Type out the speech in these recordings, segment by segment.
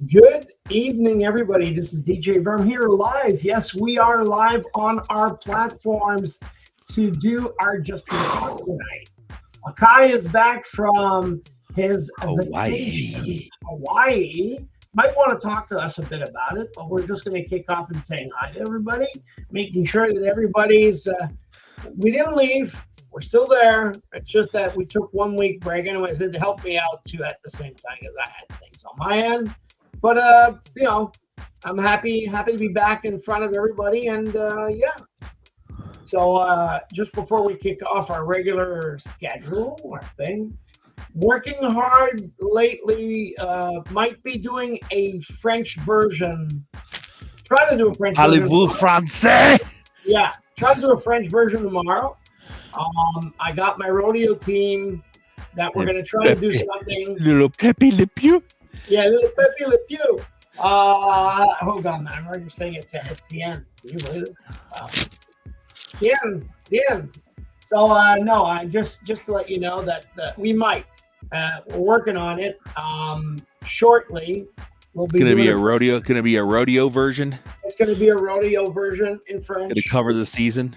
Good evening, everybody. This is DJ Verm here live. Yes, we are live on our platforms to do our Just Pure Talk tonight. AKAI is back from his vacation, Hawaii. Hawaii. Might want to talk to us a bit about it, but we're just going to kick off and saying hi to everybody, making sure that everybody's. We didn't leave. We're still there. It's just that we took 1 week break. Anyways, it helped me out too at the same time as I had things on my end. But I'm happy to be back in front of everybody, and yeah. So just before we kick off our regular schedule or thing, working hard lately. Might be doing a French version. Try to do a French version. Parlez-vous français? Yeah, try to do a French version tomorrow. I got my rodeo team that we're gonna try to do something. Le Pepe Le Pew? Yeah, little Pepe Le Pew. Hold on, man. I'm already saying it's the end. Can you believe it? The end. So no, I just to let you know that we might. We're working on it. Shortly, we'll be. It's gonna be a rodeo. Gonna be a rodeo version. It's gonna be a rodeo version in French. Gonna cover the season.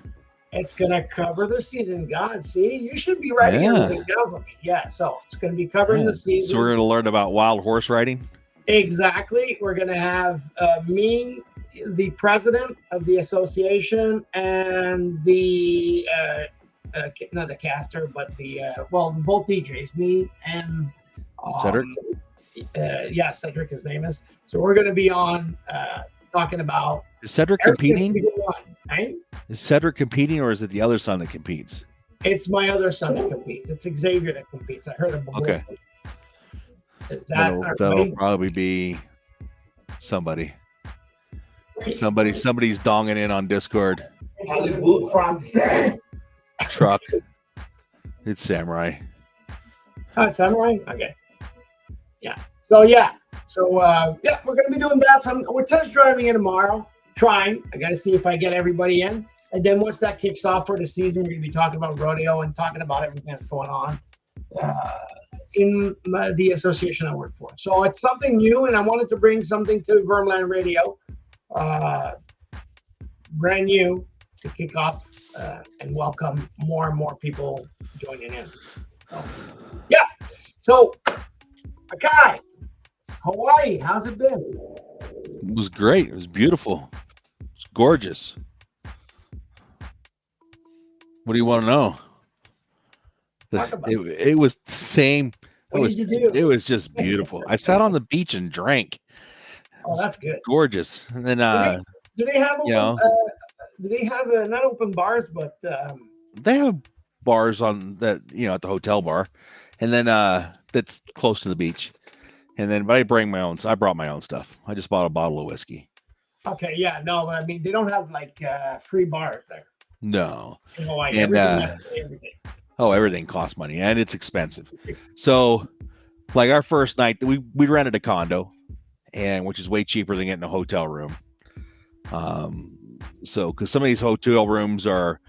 It's gonna cover the season. God, see, you should be writing everything down for me. Yeah, so it's gonna be covering the season. So we're gonna learn about wild horse riding. Exactly. We're gonna have me, the president of the association, and the not the caster, but the both DJs, me and Cedric. Yeah, Cedric, his name is. So we're gonna be on talking about. Is Cedric competing? Right? Is Cedric competing, or is it the other son that competes? It's my other son that competes. It's Xavier that competes. I heard him before. Okay. That'll probably be somebody. Somebody's donging in on Discord. Truck. It's Samurai. Oh, Samurai? Okay. Yeah. So yeah. We're gonna be doing that. We're test driving it tomorrow. Trying. I gotta see if I get everybody in. And then once that kicks off for the season, we're gonna be talking about rodeo and talking about everything that's going on in the association I work for. So it's something new, and I wanted to bring something to Vermland Radio, brand new, to kick off and welcome more and more people joining in. So, yeah. So, AKAI, Hawaii, how's it been? It was great. It was beautiful. It's gorgeous. What do you want to know? It was the same. It was just beautiful. I sat on the beach and drank. Oh, that's good. Gorgeous. And then do they have do they have not open bars, but they have bars on that, at the hotel bar, and then that's close to the beach. And then, but I brought my own stuff. I just bought a bottle of whiskey. Okay, yeah, no, I mean, they don't have like free bars there. No. In Hawaii, and everything. Everything costs money, and it's expensive. So, like our first night, we rented a condo, and which is way cheaper than getting a hotel room. So because some of these hotel rooms are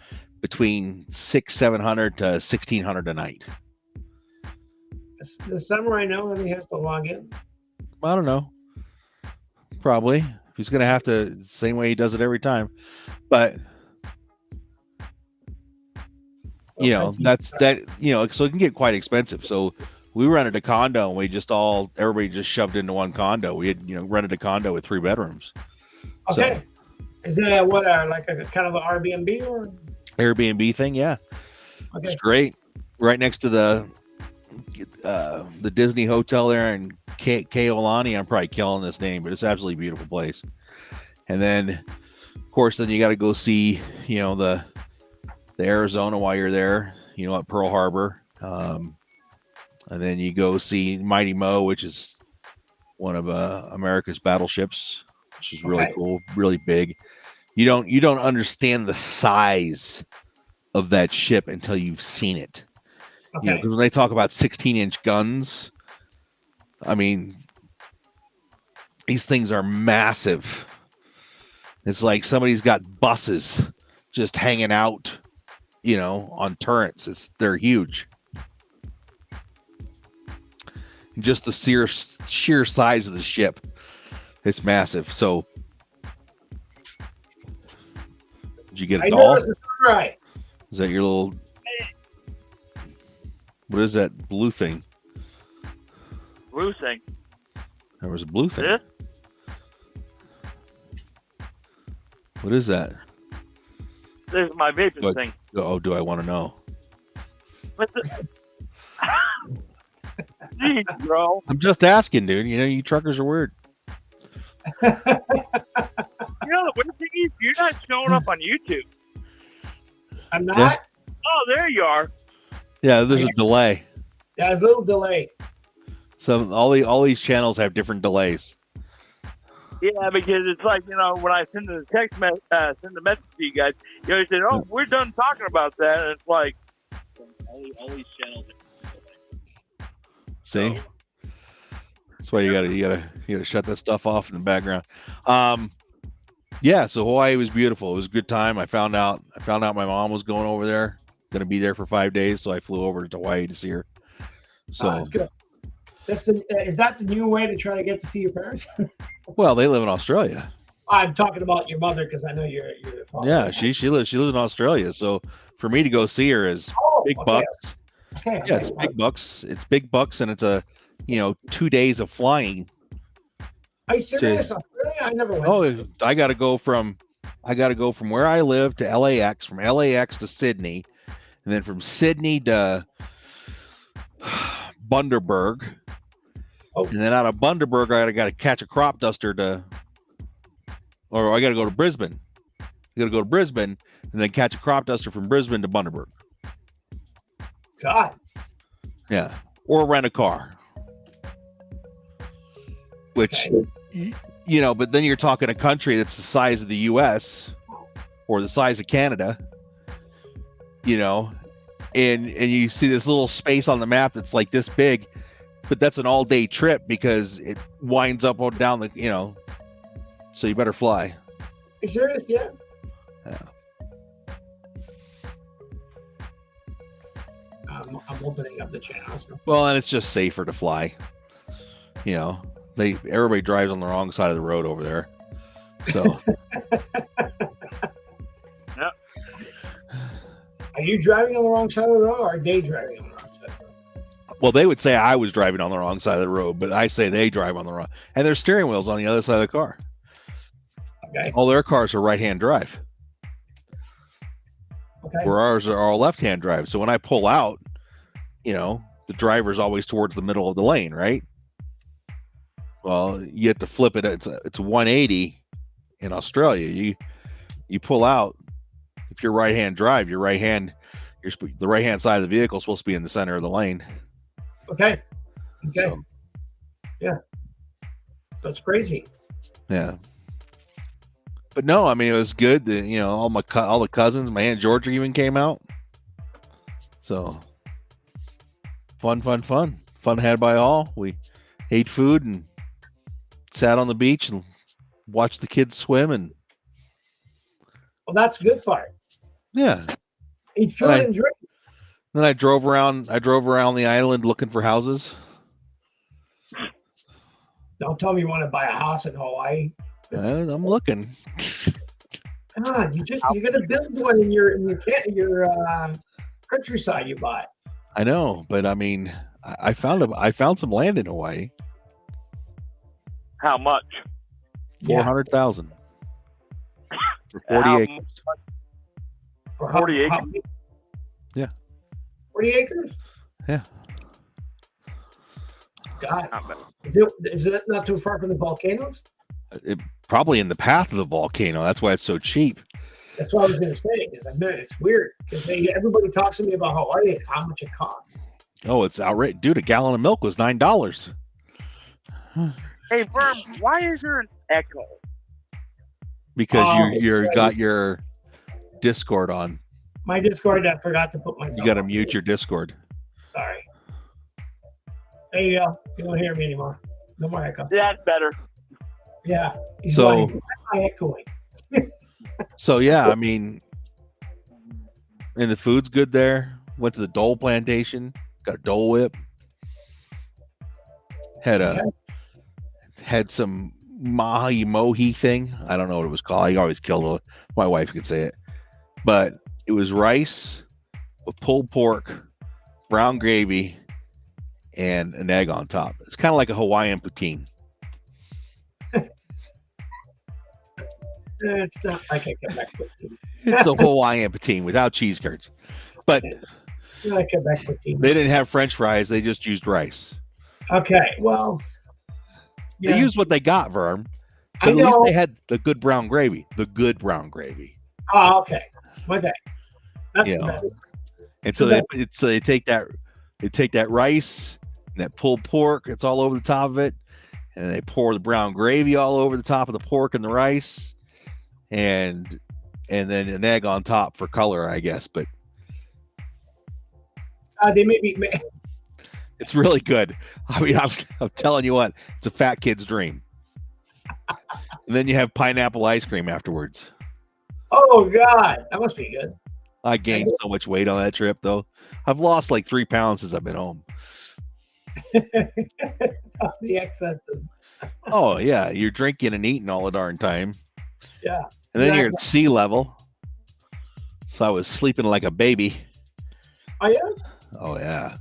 between $600-700 to $1,600 a night. The Samurai know that he has to log in? I don't know. Probably. He's going to have to, same way he does it every time. But, so it can get quite expensive. So we rented a condo, and everybody just shoved into one condo. We had, rented a condo with 3 bedrooms. Okay. So, is that like a kind of an Airbnb or? Airbnb thing, yeah. Okay. It's great. Right next to the Disney hotel there in Keolani. I'm probably killing this name, but it's an absolutely beautiful place. And then, of course, you got to go see, the Arizona while you're there, at Pearl Harbor. And then you go see Mighty Mo, which is one of America's battleships, which is really cool, really big. You don't understand the size of that ship until you've seen it. Okay. Because when they talk about 16-inch guns, I mean, these things are massive. It's like somebody's got buses just hanging out, on turrets. They're huge. Just the sheer size of the ship. It's massive. So, did you get a I doll? noticed the samurai. Is that your little? What is that blue thing? Blue thing. There was a blue thing. This? What is that? This is my vaping What? thing. Oh, do I want to know? What's it? Jeez, bro. I'm just asking, dude. You know, you truckers are weird. You know the weird thing is you're not showing up on YouTube. I'm not. Yeah. Oh, there you are. Yeah, there's a delay. Yeah, there's a little delay. So all these channels have different delays. Yeah, because it's like, you know, when I send the send the message to you guys, you always say, "Oh, we're done talking about that," and it's like all these channels. See, that's why you gotta shut that stuff off in the background. Yeah. So Hawaii was beautiful. It was a good time. I found out my mom was going over there, gonna be there for 5 days, so I flew over to Hawaii to see her. So That's good. Is that the new way to try to get to see your parents? well, they live in Australia. I'm talking about your mother because I know you're Yeah, she lives in Australia. So for me to go see her is big bucks. Okay. Yeah, it's big bucks. It's big bucks, and it's 2 days of flying. Are you serious? Australia? I never went. Oh, I got to go from where I live to LAX, from LAX to Sydney, and then from Sydney to Bundaberg, and then out of Bundaberg I got to catch a crop duster or I got to go to Brisbane. I got to go to Brisbane and then catch a crop duster from Brisbane to Bundaberg. God. Yeah, or rent a car. Which, but then you're talking a country that's the size of the U.S. or the size of Canada, and you see this little space on the map that's like this big, but that's an all-day trip because it winds up or down the, so you better fly. You serious? Yeah. Yeah. I'm opening up the channel. So. Well, and it's just safer to fly. Everybody drives on the wrong side of the road over there. So. Yep. Are you driving on the wrong side of the road, or are they driving on the wrong side of the road? Well, they would say I was driving on the wrong side of the road, but I say they drive on the wrong, and their steering wheel's on the other side of the car. Okay. All their cars are right-hand drive. Okay. Where ours are all left-hand drive. So when I pull out, the driver's always towards the middle of the lane, right? Well, you have to flip it. It's 180 in Australia. You pull out. If you're right-hand drive, the right-hand side of the vehicle is supposed to be in the center of the lane. Okay. So, yeah. That's crazy. yeah. But no, I mean, it was good. All the cousins, my Aunt Georgia even came out. So fun had by all. We ate food and sat on the beach and watched the kids swim, and well, that's the good part. Yeah. Eat food and drink. Then I drove around the island looking for houses. Don't tell me you want to buy a house in Hawaii. I'm looking. God, you're gonna build one in your countryside you bought. I know, but I mean, I found some land in Hawaii. How much? 400,000 for 40 acres. For 40 acres? Yeah. 40 acres? Yeah. God, is it not too far from the volcanoes? Probably in the path of the volcano. That's why it's so cheap. That's what I was going to say. Because it's weird. Because everybody talks to me about Hawaii, how much it costs. Oh, it's outrageous, dude! A gallon of milk was $9. Hey, Verm, why is there an echo? Because you got your Discord on. My Discord, I forgot to put myself. You got to mute your Discord. Sorry. There you go. You don't hear me anymore. No more echo. That's better. Yeah. So. Echoing. So yeah, I mean, and the food's good there. Went to the Dole plantation, got a Dole whip. Had some mahi mohi thing. I don't know what it was called. I always kill my wife could say it, but it was rice with pulled pork, brown gravy, and an egg on top. It's kind of like a Hawaiian poutine. It's not like a Quebec poutine. It's a Hawaiian poutine without cheese curds, but Not a Quebec poutine. they didn't have French fries. They just used rice. Okay, well, yeah, They used what they got, Verm. I But at least know. they had the good brown gravy. The good brown gravy. Oh, okay. Okay. That's Yeah. better. And so they take that rice and that pulled pork. It's all over the top of it, and they pour the brown gravy all over the top of the pork and the rice, and then an egg on top for color, I guess. But They maybe. it's really good. I mean, I'm telling you what, it's a fat kid's dream. And then you have pineapple ice cream afterwards. Oh God, that must be good. I gained so much weight on that trip, though. I've lost like 3 pounds since I've been home. The excess. Oh yeah, you're drinking and eating all the darn time, Yeah. and then you're at sea level. So I was sleeping like a baby. Oh yeah. Oh yeah,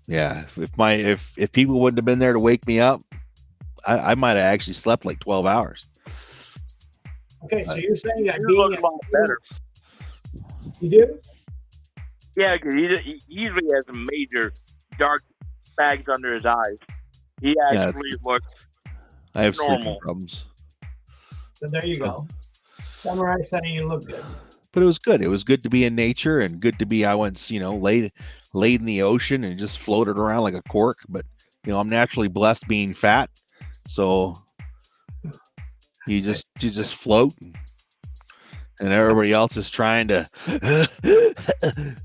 yeah. If people wouldn't have been there to wake me up, I might have actually slept like 12 hours. Okay, so you're saying that You being look a lot better. You do? Yeah, because he usually has some major dark bags under his eyes. He actually looks I have sleeping normal. problems, So there you go. Samurai saying you look good. but it was good. It was good to be in nature and good to be. I went, laid in the ocean and just floated around like a cork. But I'm naturally blessed being fat, so you just float, and everybody else is trying to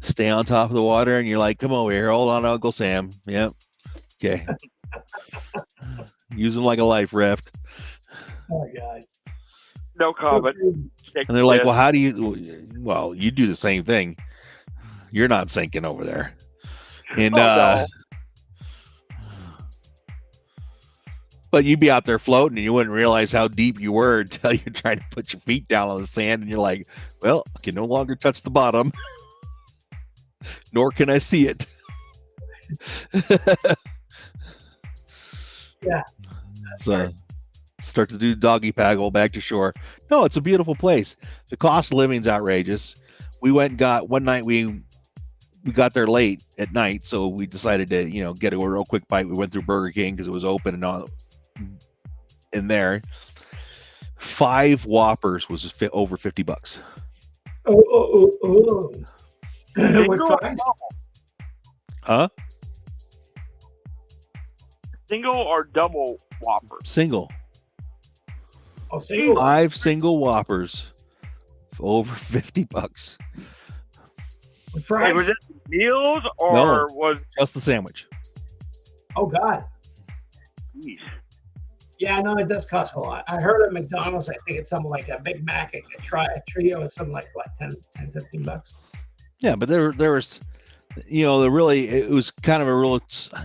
stay on top of the water, and you're like, come over here, hold on, Uncle Sam. Yep. Okay. Use them like a life raft. Oh my God. no comment. And they're like, well, how do you? Well, you do the same thing. You're not sinking over there. And no. but you'd be out there floating, and you wouldn't realize how deep you were until you're trying to put your feet down on the sand, and you're like, well, I can no longer touch the bottom, nor can I see it. Yeah. So start to do doggy paddle back to shore. No, it's a beautiful place. The cost of living's outrageous. We went and got one night. We got there late at night, so we decided to get a real quick bite. We went through Burger King because it was open and all in there. 5 Whoppers was over $50. Oh. With Single or fries? double? Huh? Single or double Whopper? Single. Oh, single. 5 single Whoppers for over $50. With Hey, fries? was it meals or No. was Just the sandwich. Oh God. geez. Yeah, no, it does cost a lot. I heard at McDonald's, I think it's something like a Big Mac, a trio is something like what, 10, $15? Yeah, but there was, it was kind of a real,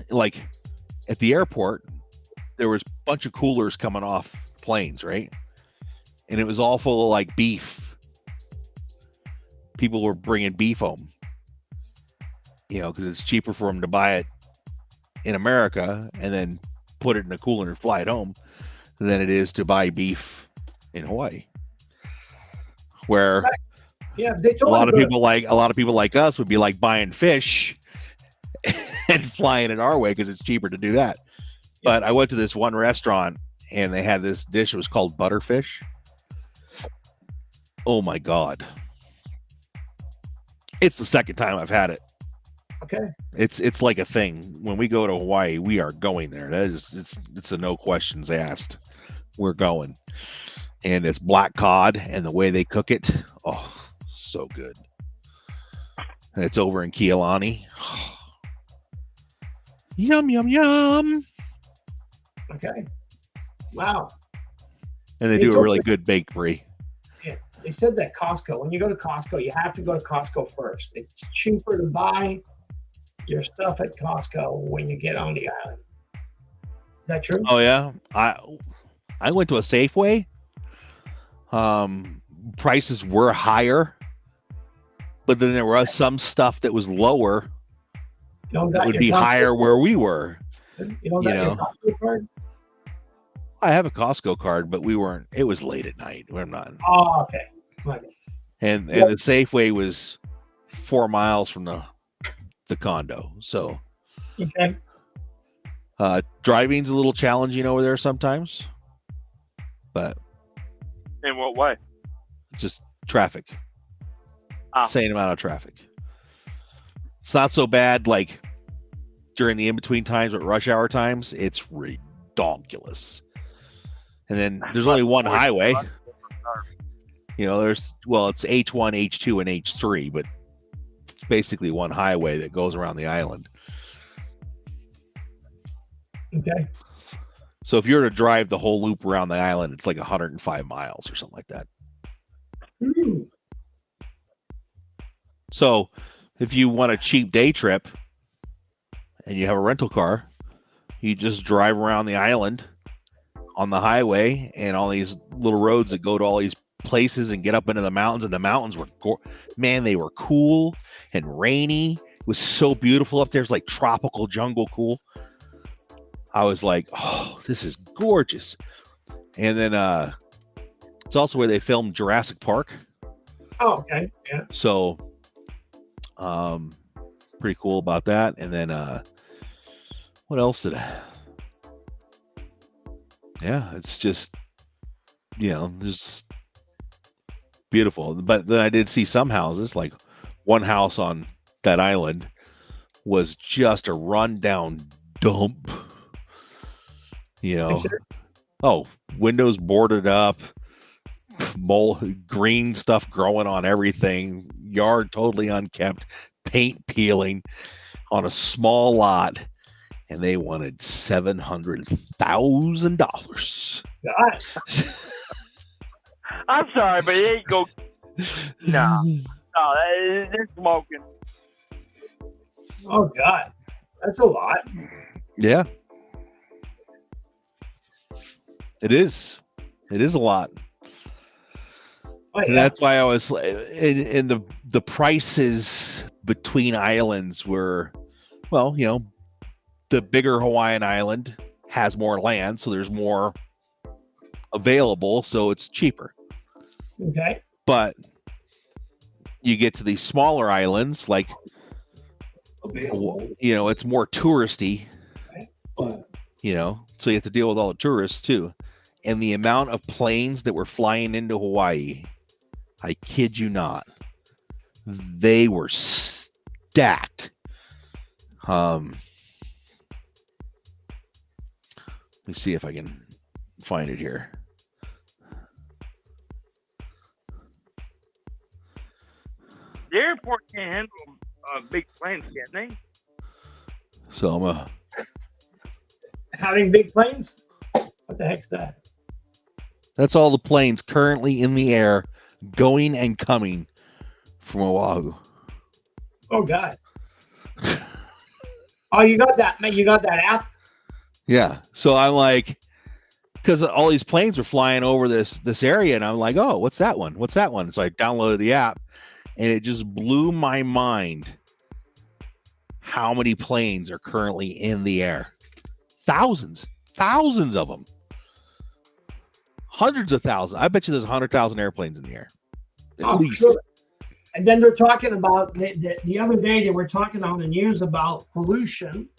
like, at the airport, there was a bunch of coolers coming off planes, right? And it was all full of like beef. People were bringing beef home, because it's cheaper for them to buy it in America and then put it in a cooler and fly it home than it is to buy beef in Hawaii, where Yeah, they a told lot of me people like us would be like buying fish and flying it our way because it's cheaper to do that. But I went to this one restaurant and they had this dish. It was called butterfish. Oh my God. It's the second time I've had it. Okay. It's like a thing. When we go to Hawaii, we are going there. It's a no questions asked. We're going. And it's black cod, and the way they cook it, oh, so good. And it's over in Kealani. Yum, yum, yum. Okay. Wow. And they do a really good baked brie. Yeah. They said that Costco, when you go to Costco, you have to go to Costco first. It's cheaper to buy your stuff at Costco when you get on the island. Is that true? Oh yeah, I went to a Safeway. Prices were higher, but then there was some stuff that was lower that would be higher where we were. You don't got your Costco card? I have a Costco card, but we weren't. It was late at night. We're not. Oh, okay. And the Safeway was 4 miles from the condo. So okay. Driving's a little challenging over there sometimes. But in what way? Just traffic. Insane amount of traffic. It's not so bad like during the in-between times, but rush hour times, it's redonkulous. And then there's only one highway. You know, it's H1, H2, and H3, but it's basically one highway that goes around the island. Okay. So if you were to drive the whole loop around the island, it's like 105 miles or something like that. Ooh. So if you want a cheap day trip and you have a rental car, you just drive around the island on the highway and all these little roads that go to all these places and get up into the mountains. And the mountains were, they were cool and rainy. It was so beautiful up there. It's like tropical jungle cool. I was like, oh, this is gorgeous. And then it's also where they filmed Jurassic Park. Oh, okay. Yeah. So pretty cool about that. And then what else did I? Yeah, it's just, just beautiful. But then I did see some houses, like one house on that island was just a rundown dump. Windows boarded up, green stuff growing on everything, yard totally unkept, paint peeling on a small lot, and they wanted $700,000. I'm sorry, but it ain't go. No, they're smoking. Oh God, that's a lot. Yeah. It is a lot. Oh, yeah. And that's why I was in the prices between islands were, the bigger Hawaiian island has more land, so there's more available, so it's cheaper. Okay. But you get to these smaller islands, like, it's more touristy, so you have to deal with all the tourists too. And the amount of planes that were flying into Hawaii, I kid you not, they were stacked. Let me see if I can find it here. The airport can't handle big planes, can't they? So I'm having big planes? What the heck's that? That's all the planes currently in the air going and coming from Oahu. Oh God. Oh, you got that, man. You got that app? Yeah. So I'm like, because all these planes were flying over this area, and I'm like, oh, what's that one? What's that one? So I downloaded the app, and it just blew my mind how many planes are currently in the air. Thousands of them. Hundreds of thousands. I bet you there's 100,000 airplanes in the air. At least. Sure. And then they're talking about the other day, they were talking on the news about pollution,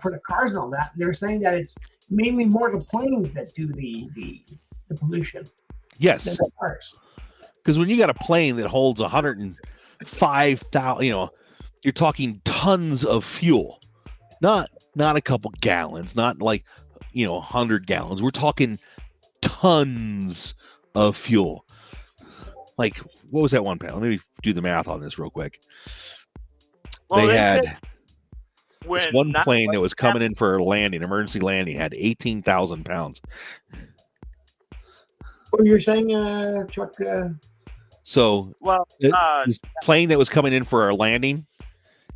for the cars and all that. They're saying that it's mainly more the planes that do the pollution. Yes. Than the cars. Because when you got a plane that holds 105,000, you're talking tons of fuel. Not a couple gallons, not like 100 gallons. We're talking tons of fuel. Like, what was that one pound? Let me do the math on this real quick. Well, they had this one plane that was coming in for a landing, emergency landing, had 18,000 pounds. What you're saying, Chuck? So, this plane that was coming in for a landing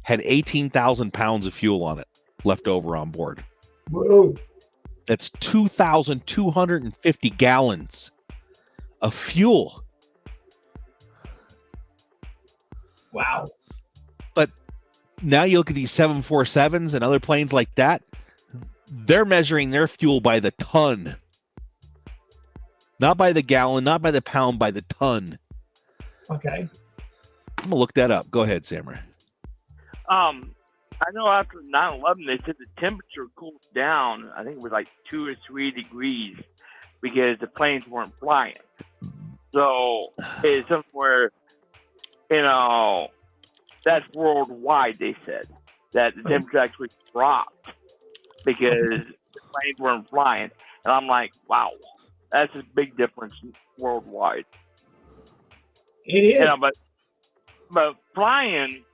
had 18,000 pounds of fuel on it left over on board. Whoa. That's 2,250 gallons of fuel. Wow. But now you look at these 747s and other planes like that, they're measuring their fuel by the ton. Not by the gallon, not by the pound, by the ton. Okay. I'm gonna look that up. Go ahead, Samurai. I know after 9/11, they said the temperature cooled down. I think it was like 2 or 3 degrees because the planes weren't flying. So it's somewhere, that's worldwide. They said that the temperature actually dropped because the planes weren't flying. And I'm like, wow, that's a big difference worldwide. It is. But flying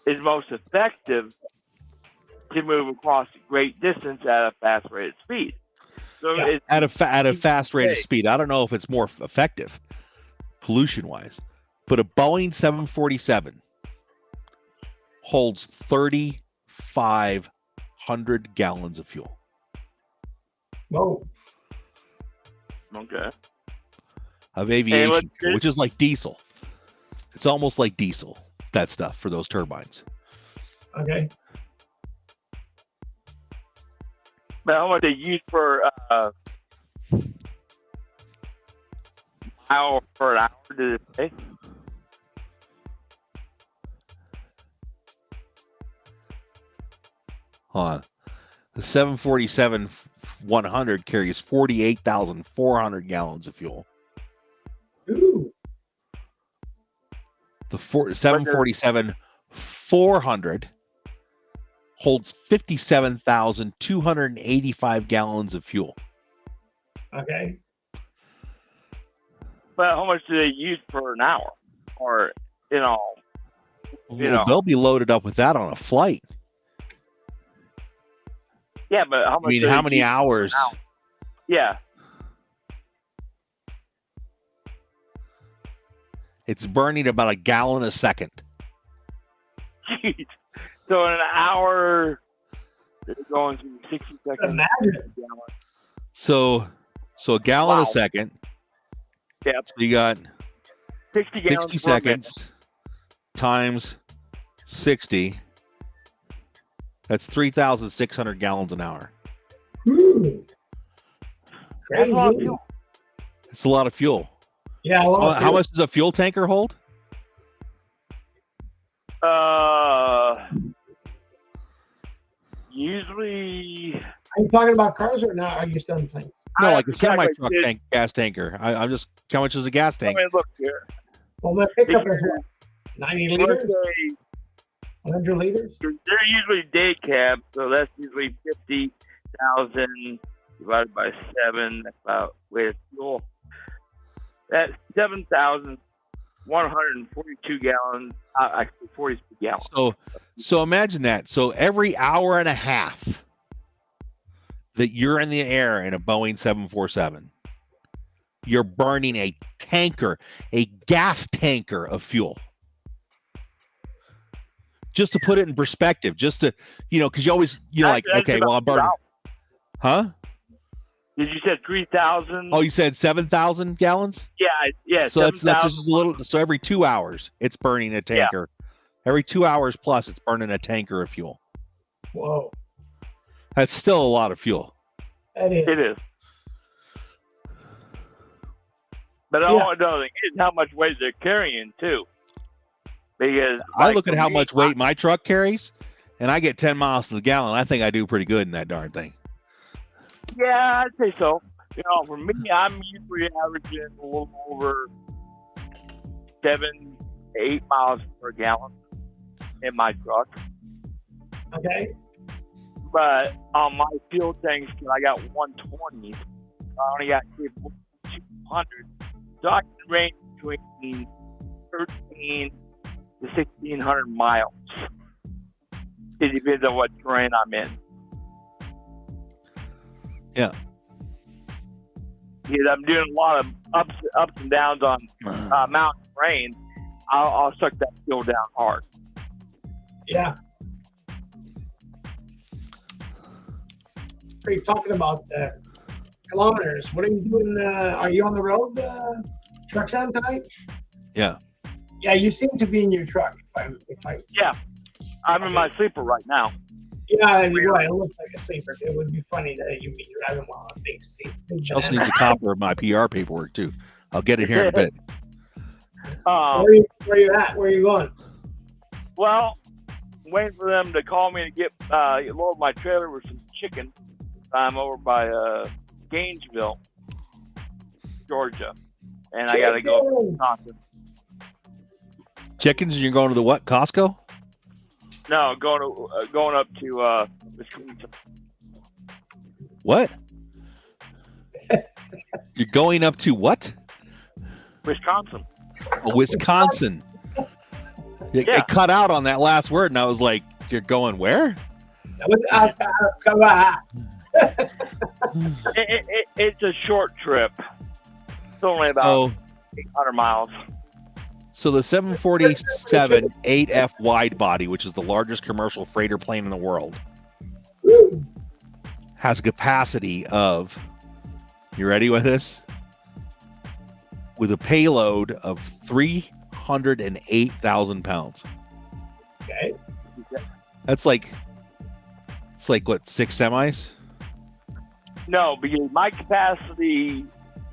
is most effective to move across a great distance at a fast rate of speed. So Yeah. At a fast rate of speed. I don't know if it's more effective pollution-wise, but a Boeing 747 holds 3,500 gallons of fuel. Whoa. Okay. Of aviation fuel, which is like diesel. It's almost like diesel, that stuff for those turbines. Okay. But how much they use per mile per hour did it say? Hold on. The 747-100 carries 48,400 gallons of fuel. Ooh. The 747-400 holds 57,285 gallons of fuel. Okay. But how much do they use per an hour? Or, Well, they'll be loaded up with that on a flight. Yeah, but how much? I mean, how many hours? Yeah. It's burning about a gallon a second. Jeez. So in an hour, it's going through 60 seconds. Imagine. So a gallon Wow. a second. Yep. So you got 60 gallons 60 per minute. seconds times 60. That's 3,600 gallons an hour. Ooh. That's a lot of Crazy. fuel. It's a lot of fuel. Yeah. A lot of How fuel. much does a fuel tanker hold? Usually, Are you talking about cars or not? Are you still in planes? No, I like a have to calculate semi-truck this. tank, gas tanker. I'm just, how much is a gas I tank? mean, look here. Well, my pickup is Because what? 90 let's liters? say 100 liters? they're usually day cab, so that's usually 50,000 divided by 7. That's about weight of fuel. That's 7,142 gallons. Actually, 42 gallons. So imagine that. So every hour and a half that you're in the air in a Boeing 747, you're burning a tanker, a gas tanker of fuel. Just to put it in perspective, just to, because you always, like, That's okay, about well, I'm burning. 2 hours. Huh? Did you say 3,000? Oh, you said 7,000 gallons? Yeah. So that's 7,000. just a little. So every 2 hours, it's burning a tanker. Every 2 hours plus, it's burning a tanker of fuel. Whoa. That's still a lot of fuel. That is. It is. But Yeah. all another thing is how much weight they're carrying too. Because I look at how much weight my truck carries, and I get 10 miles to the gallon. I think I do pretty good in that darn thing. Yeah, I'd say so. For me, I'm usually averaging a little over 7 to 8 miles per gallon in my truck. Okay. But on my fuel tanks, I got 120. I only got 200. So I can range between 13 to 1,600 miles. It depends on what terrain I'm in. Yeah. Because I'm doing a lot of ups and downs on mountain terrain. I'll suck that fuel down hard. Yeah. are you talking about? Kilometers. What are you doing? Are you on the road, truck sound tonight? Yeah. Yeah, you seem to be in your truck. Yeah, I'm in my sleeper right now. Yeah, it looks like a sleeper. It would be funny that you'd be driving while a big seat. She also needs a copy of my PR paperwork too. I'll get it here in a bit. Where are you at? Where are you going? Well, waiting for them to call me to get load my trailer with some chicken. I'm over by Gainesville, Georgia, and I got to go to Wisconsin. Chickens? You're going to the what? Costco? No, going up to Wisconsin. What? You're going up to what? Wisconsin. Oh, Wisconsin. It cut out on that last word, and I was like, "You're going where?" It's a short trip. It's only about 800 miles. So the 747 8F wide body, which is the largest commercial freighter plane in the world, has a capacity of, you ready with this? With a payload of 308,000 pounds. Okay. It's like what, 6 semis? No, because my capacity,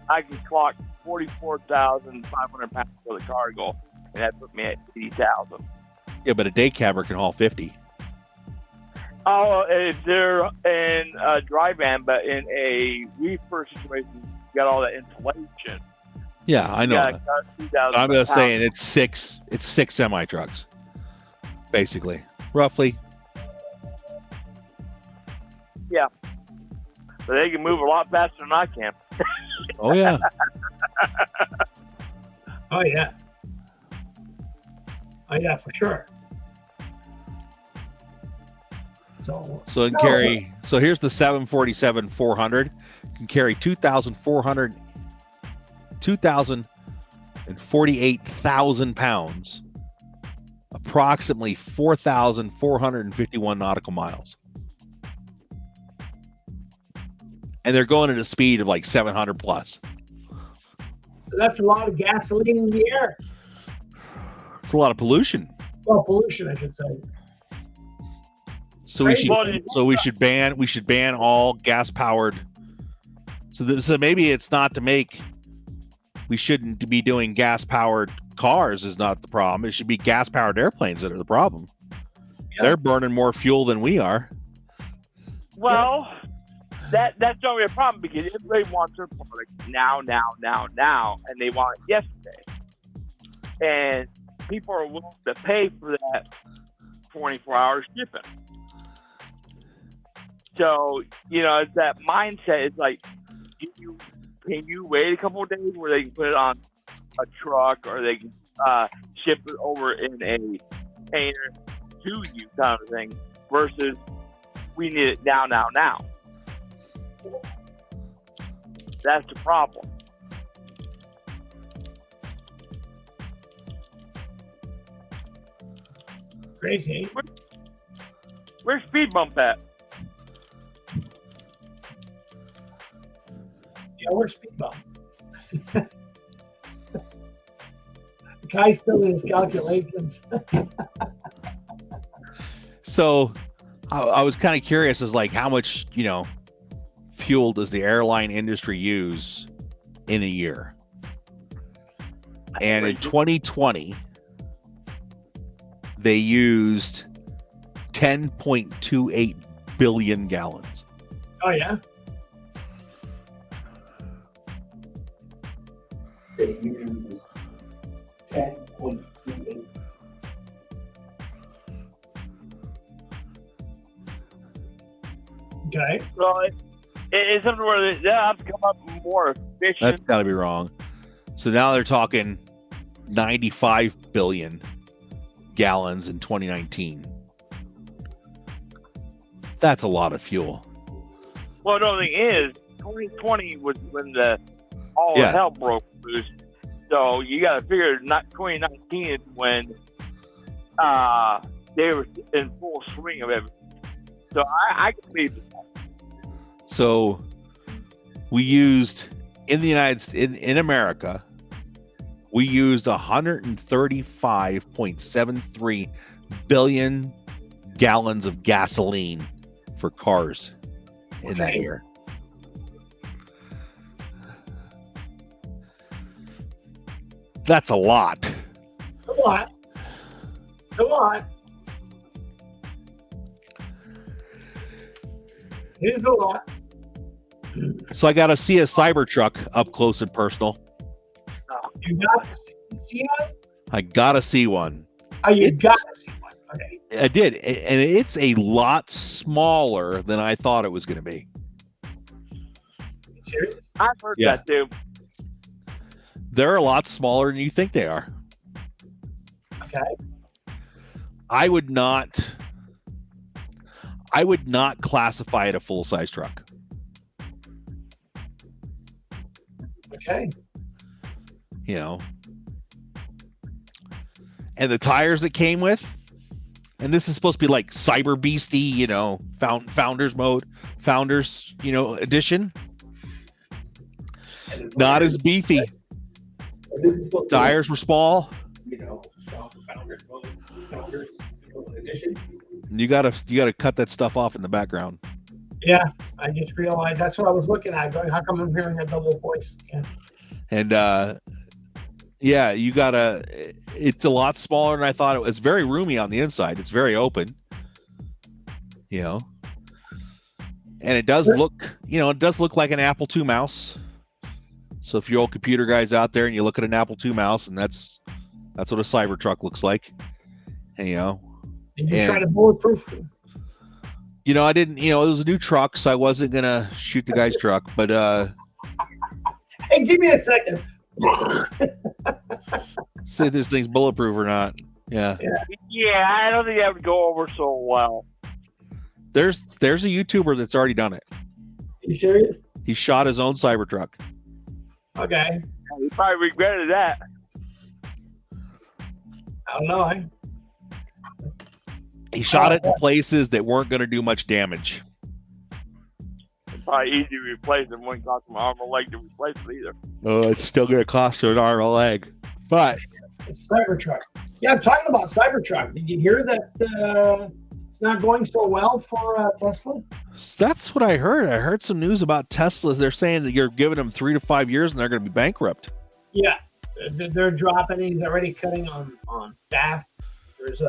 I can clock 44,500 pounds for the cargo, and that put me at 80,000. Yeah, but a day cabber can haul 50. Oh, if they're in a dry van, but in a reefer situation, you got all that insulation. Yeah, I know. I'm just saying it's six semi trucks, basically, roughly. Yeah, but they can move a lot faster than I can. Oh yeah. Oh yeah. Oh yeah, for sure. So it can carry. So here's the 747-400. Can carry 2,048,000 pounds, approximately 4,451 nautical miles. And they're going at a speed of like 700 plus. That's a lot of gasoline in the air. It's a lot of pollution. Well, pollution, I should say. So we should ban all gas powered. So maybe it's not to make. We shouldn't be doing gas powered cars is not the problem. It should be gas powered airplanes that are the problem. Yeah. They're burning more fuel than we are. Well. That's not really a problem because everybody wants their product now, and they want it yesterday. And people are willing to pay for that 24-hour shipping. So, it's that mindset. It's like, can you wait a couple of days where they can put it on a truck or they can ship it over in a container to you kind of thing versus we need it now. That's the problem. Crazy. Where's Speed Bump at? Yeah, where's Speed Bump? The guy's still in his calculations. So I was kind of curious as like how much, fuel does the airline industry use in a year? And in 2020, they used 10.28 billion gallons. Oh, yeah? They used 10.28. Okay. Well, it's something where they have to come up more efficient. That's got to be wrong. So now they're talking 95 billion gallons in 2019. That's a lot of fuel. Well, the thing is, 2020 was when all the hell broke loose. So you got to figure 2019 is when they were in full swing of everything. So I can believe it. So we used in the in America, we used 135.73 billion gallons of gasoline for cars in that year. That's a lot. It's a lot. It's a lot. It is a lot. So I got to see a Cybertruck up close and personal. You got to see one? I got to see one. Oh, you got to see one. Okay. I did. And it's a lot smaller than I thought it was going to be. Serious? I've heard that too. They're a lot smaller than you think they are. Okay. I would not classify it a full-size truck. Okay. You know. And the tires that came with, and this is supposed to be like Cyber Beastie, you know, Founders mode, Founders, you know, edition. Not as beefy. Tires were small. You know, Founders mode, Founders edition. You gotta cut that stuff off in the background. Yeah, I just realized that's what I was looking at. Going, how come I'm hearing a double voice? Yeah. And yeah, you gotta. It's a lot smaller than I thought. It was very roomy on the inside. It's very open. You know, and it does look. You know, it does look like an Apple II mouse. So if you're old computer guys out there and you look at an Apple II mouse, and that's what a Cybertruck looks like. And you know. Did you try to bulletproof? You know, I didn't. You know, it was a new truck, so I wasn't gonna shoot the guy's truck. But hey, give me a second. See if this thing's bulletproof or not. Yeah. Yeah, I don't think that would go over so well. There's a YouTuber that's already done it. You serious? He shot his own Cybertruck. Okay. He probably regretted that. I don't know. He shot it in places that weren't going to do much damage. It's probably easy to replace. It wouldn't cost an arm or leg to replace it either. Oh, it's still going to cost an arm or leg. But it's Cybertruck. Yeah, I'm talking about Cybertruck. Did you hear that it's not going so well for Tesla? That's what I heard. I heard some news about Tesla. They're saying that you're giving them 3 to 5 years and they're going to be bankrupt. Yeah, they're dropping. He's already cutting on staff. There's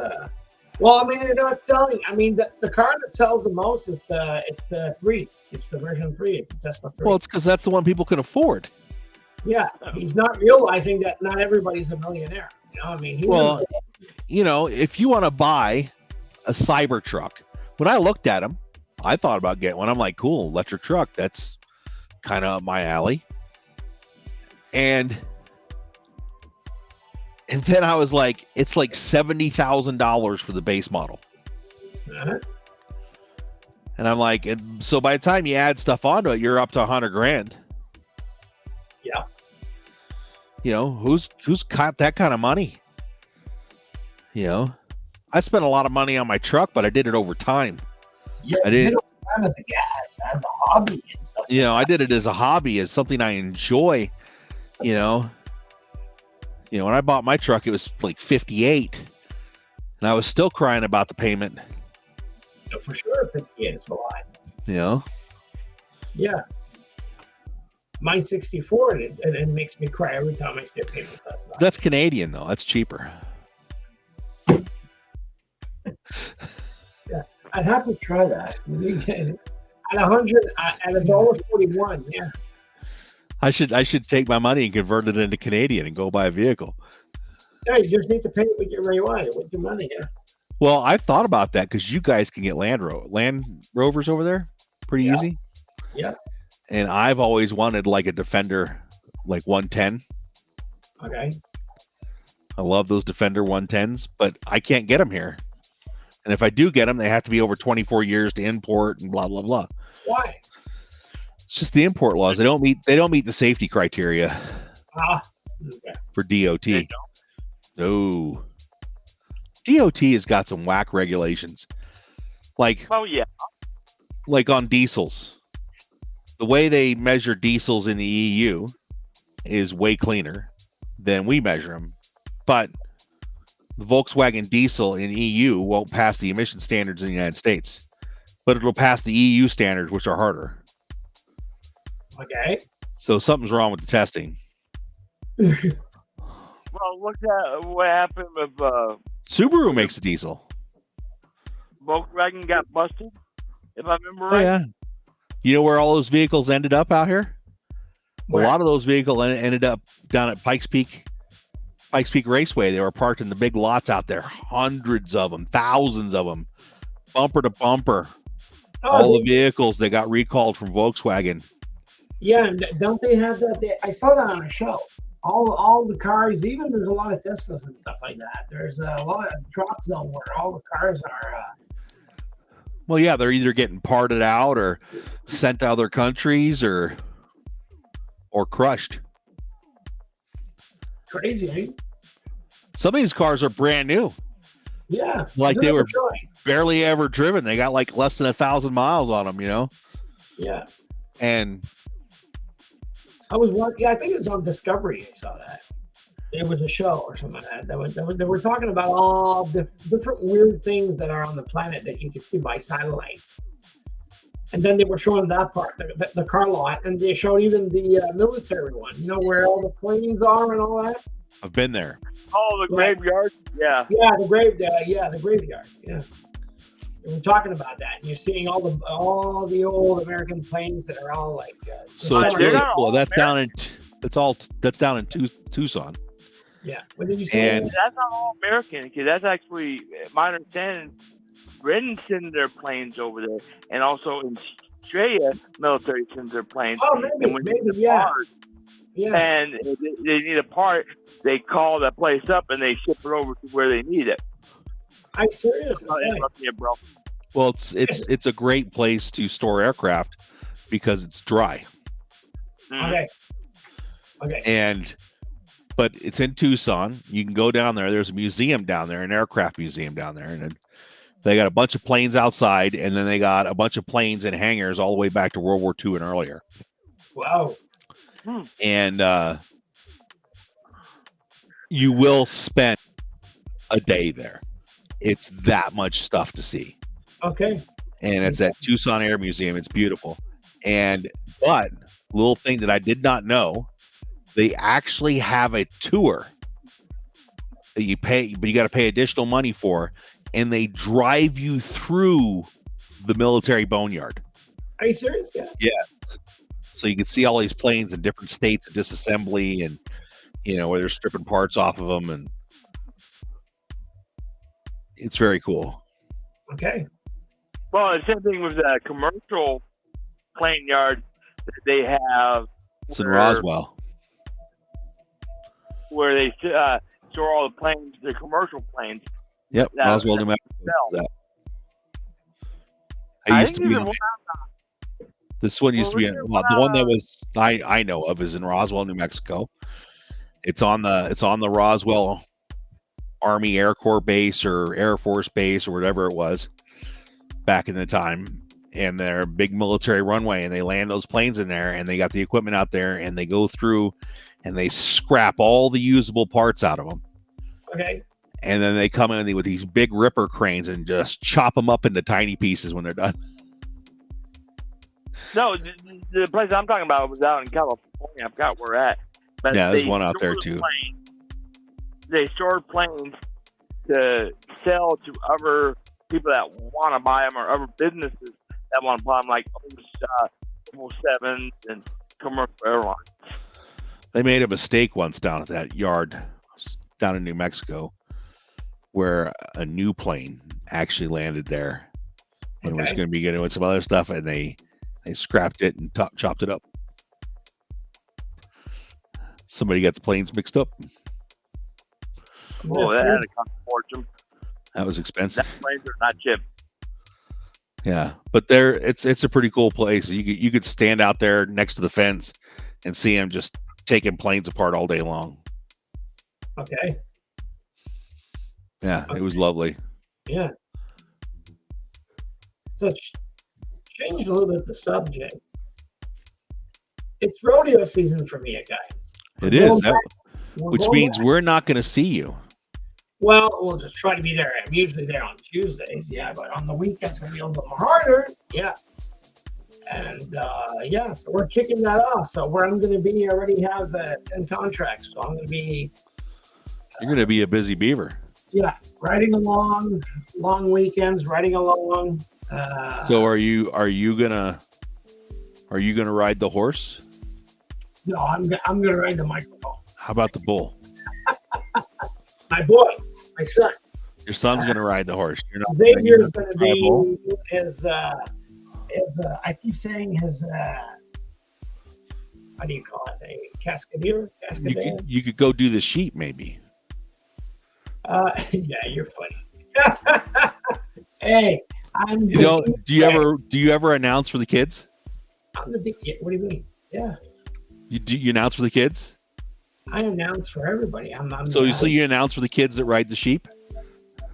well, I mean, they're not selling. I mean, the car that sells the most is the 3. It's the version 3. It's the Tesla 3. Well, it's because that's the one people can afford. Yeah, he's not realizing that not everybody's a millionaire. You know, I mean, you know, if you want to buy a Cybertruck, when I looked at them, I thought about getting one. I'm like, cool, electric truck. That's kind of up my alley. And then I was like, it's like $70,000 for the base model. Uh-huh. And I'm like, and so by the time you add stuff onto it, you're up to $100,000. Yeah. You know, who's got that kind of money? You know, I spent a lot of money on my truck, but I did it over time. Yeah, I did. As a hobby and stuff. You know, I did it as a hobby, as something I enjoy. You know, when I bought my truck, it was like 58, and I was still crying about the payment. Yeah, for sure, 58 is a lot. You know. Yeah. Mine's 64, and it makes me cry every time I see a payment. That's Canadian, though. That's cheaper. Yeah, I'd have to try that. At $141. Yeah. I should take my money and convert it into Canadian and go buy a vehicle. Yeah, you just need to pay it with your money. Yeah. Well, I thought about that because you guys can get Land Rovers over there pretty easy. Yeah. And I've always wanted like a Defender, like 110. Okay. I love those Defender 110s, but I can't get them here. And if I do get them, they have to be over 24 years to import and blah, blah, blah. Why? It's just the import laws. They don't meet the safety criteria for DOT. No. DOT has got some whack regulations. Like, oh yeah. Like on diesels. the way they measure diesels in the EU is way cleaner than we measure them, but the Volkswagen diesel in EU won't pass the emission standards in the United States, but it'll pass the EU standards, which are harder. Okay. So something's wrong with the testing. Well, look at what happened with Subaru makes a diesel. Volkswagen got busted, if I remember Oh, right. yeah. You know where all those vehicles ended up out here? Where? A lot of those vehicles ended up down at Pikes Peak Raceway. They were parked in the big lots out there. Hundreds of them, thousands of them, bumper to bumper. All the vehicles that got recalled from Volkswagen. Yeah, and don't they have that? I saw that on a show. All the cars, even there's a lot of Teslas and stuff like that. There's a lot of drop zone where all the cars are. Well, yeah, they're either getting parted out or sent to other countries or crushed. Crazy, eh? Some of these cars are brand new. Yeah. Like they were barely ever driven. They got like less than 1,000 miles on them, you know? Yeah. And I was watching. Yeah, I think it was on Discovery. I saw that. It was a show or something like that. They were talking about all the different weird things that are on the planet that you can see by satellite. And then they were showing that part, the car lot, and they showed even the military one. You know where all the planes are and all that. I've been there. Oh, the graveyard. Yeah. Yeah, the graveyard. Yeah. We were talking about that, and you're seeing all the old American planes that are all like. So it's really cool. That's down in Tucson. Yeah. What did you say? And that's not all American, because that's actually my understanding. Britain sends their planes over there, and also in Australia, military sends their planes. Oh, maybe, yeah. Yeah. And if they need a part, they call that place up and they ship it over to where they need it. I'm serious. Bro. Well, it's a great place to store aircraft because it's dry. Okay. But it's in Tucson. You can go down there. There's a museum down there, an aircraft museum down there, and they got a bunch of planes outside, and then they got a bunch of planes in hangars all the way back to World War II and earlier. Wow. And you will spend a day there. It's that much stuff to see. Okay. And it's at Tucson Air Museum. It's beautiful. But little thing that I did not know, they actually have a tour that you pay, but you got to pay additional money for, and they drive you through the military boneyard. Are you serious? Yeah. Yeah. So you can see all these planes in different states of disassembly, and where they're stripping parts off of them, and it's very cool. Okay. Well, the same thing with the commercial plane yard that they have. It's in Roswell, where they store all the planes, the commercial planes. Yep, Roswell, New Mexico. I used to be on. This one used to be the one that was I know of is in Roswell, New Mexico. It's on the Roswell Army Air Corps base or Air Force base or whatever it was back in the time, and they're a big military runway, and they land those planes in there, and they got the equipment out there, and they go through and they scrap all the usable parts out of them. Okay. And then they come in with these big ripper cranes and just chop them up into tiny pieces when they're done. No, the place I'm talking about was out in California. I forgot where at. But yeah, there's one out there too. They stored planes to sell to other people that want to buy them, or other businesses that want to buy them, like 777s and commercial airlines. They made a mistake once down at that yard down in New Mexico, where a new plane actually landed there, and was going to be getting with some other stuff, and they scrapped it and chopped it up. Somebody got the planes mixed up. Oh, that had to cost a fortune. That was expensive. That planes are not cheap. Yeah, but it's a pretty cool place. You could stand out there next to the fence and see them just taking planes apart all day long. Okay. Yeah, it was lovely. Yeah. So change a little bit the subject. it's rodeo season for me, AKAI. It is, We're which going means back. we're not going to see you. Well, we'll just try to be there. I'm usually there on Tuesdays, yeah, but on the weekends, it's going to be a little more harder, yeah. And yeah, so we're kicking that off. So where I'm going to be, I already have 10 contracts. So I'm going to be, You're going to be a busy beaver. yeah, riding along, long weekends, riding along. So are you gonna ride the horse? No, I'm going to ride the microphone. How about the bull? My boy, my son. Your son's gonna ride the horse. You're not. Xavier's going to ride a bull? be his. I keep saying his. What do you call it? A cascadeer? You could go do the sheep, maybe. Yeah, you're funny. Hey, I'm. You know, do you ever announce for the kids? I'm the DJ. What do you mean? Yeah, You announce for the kids? I announce for everybody. So you announce for the kids that ride the sheep?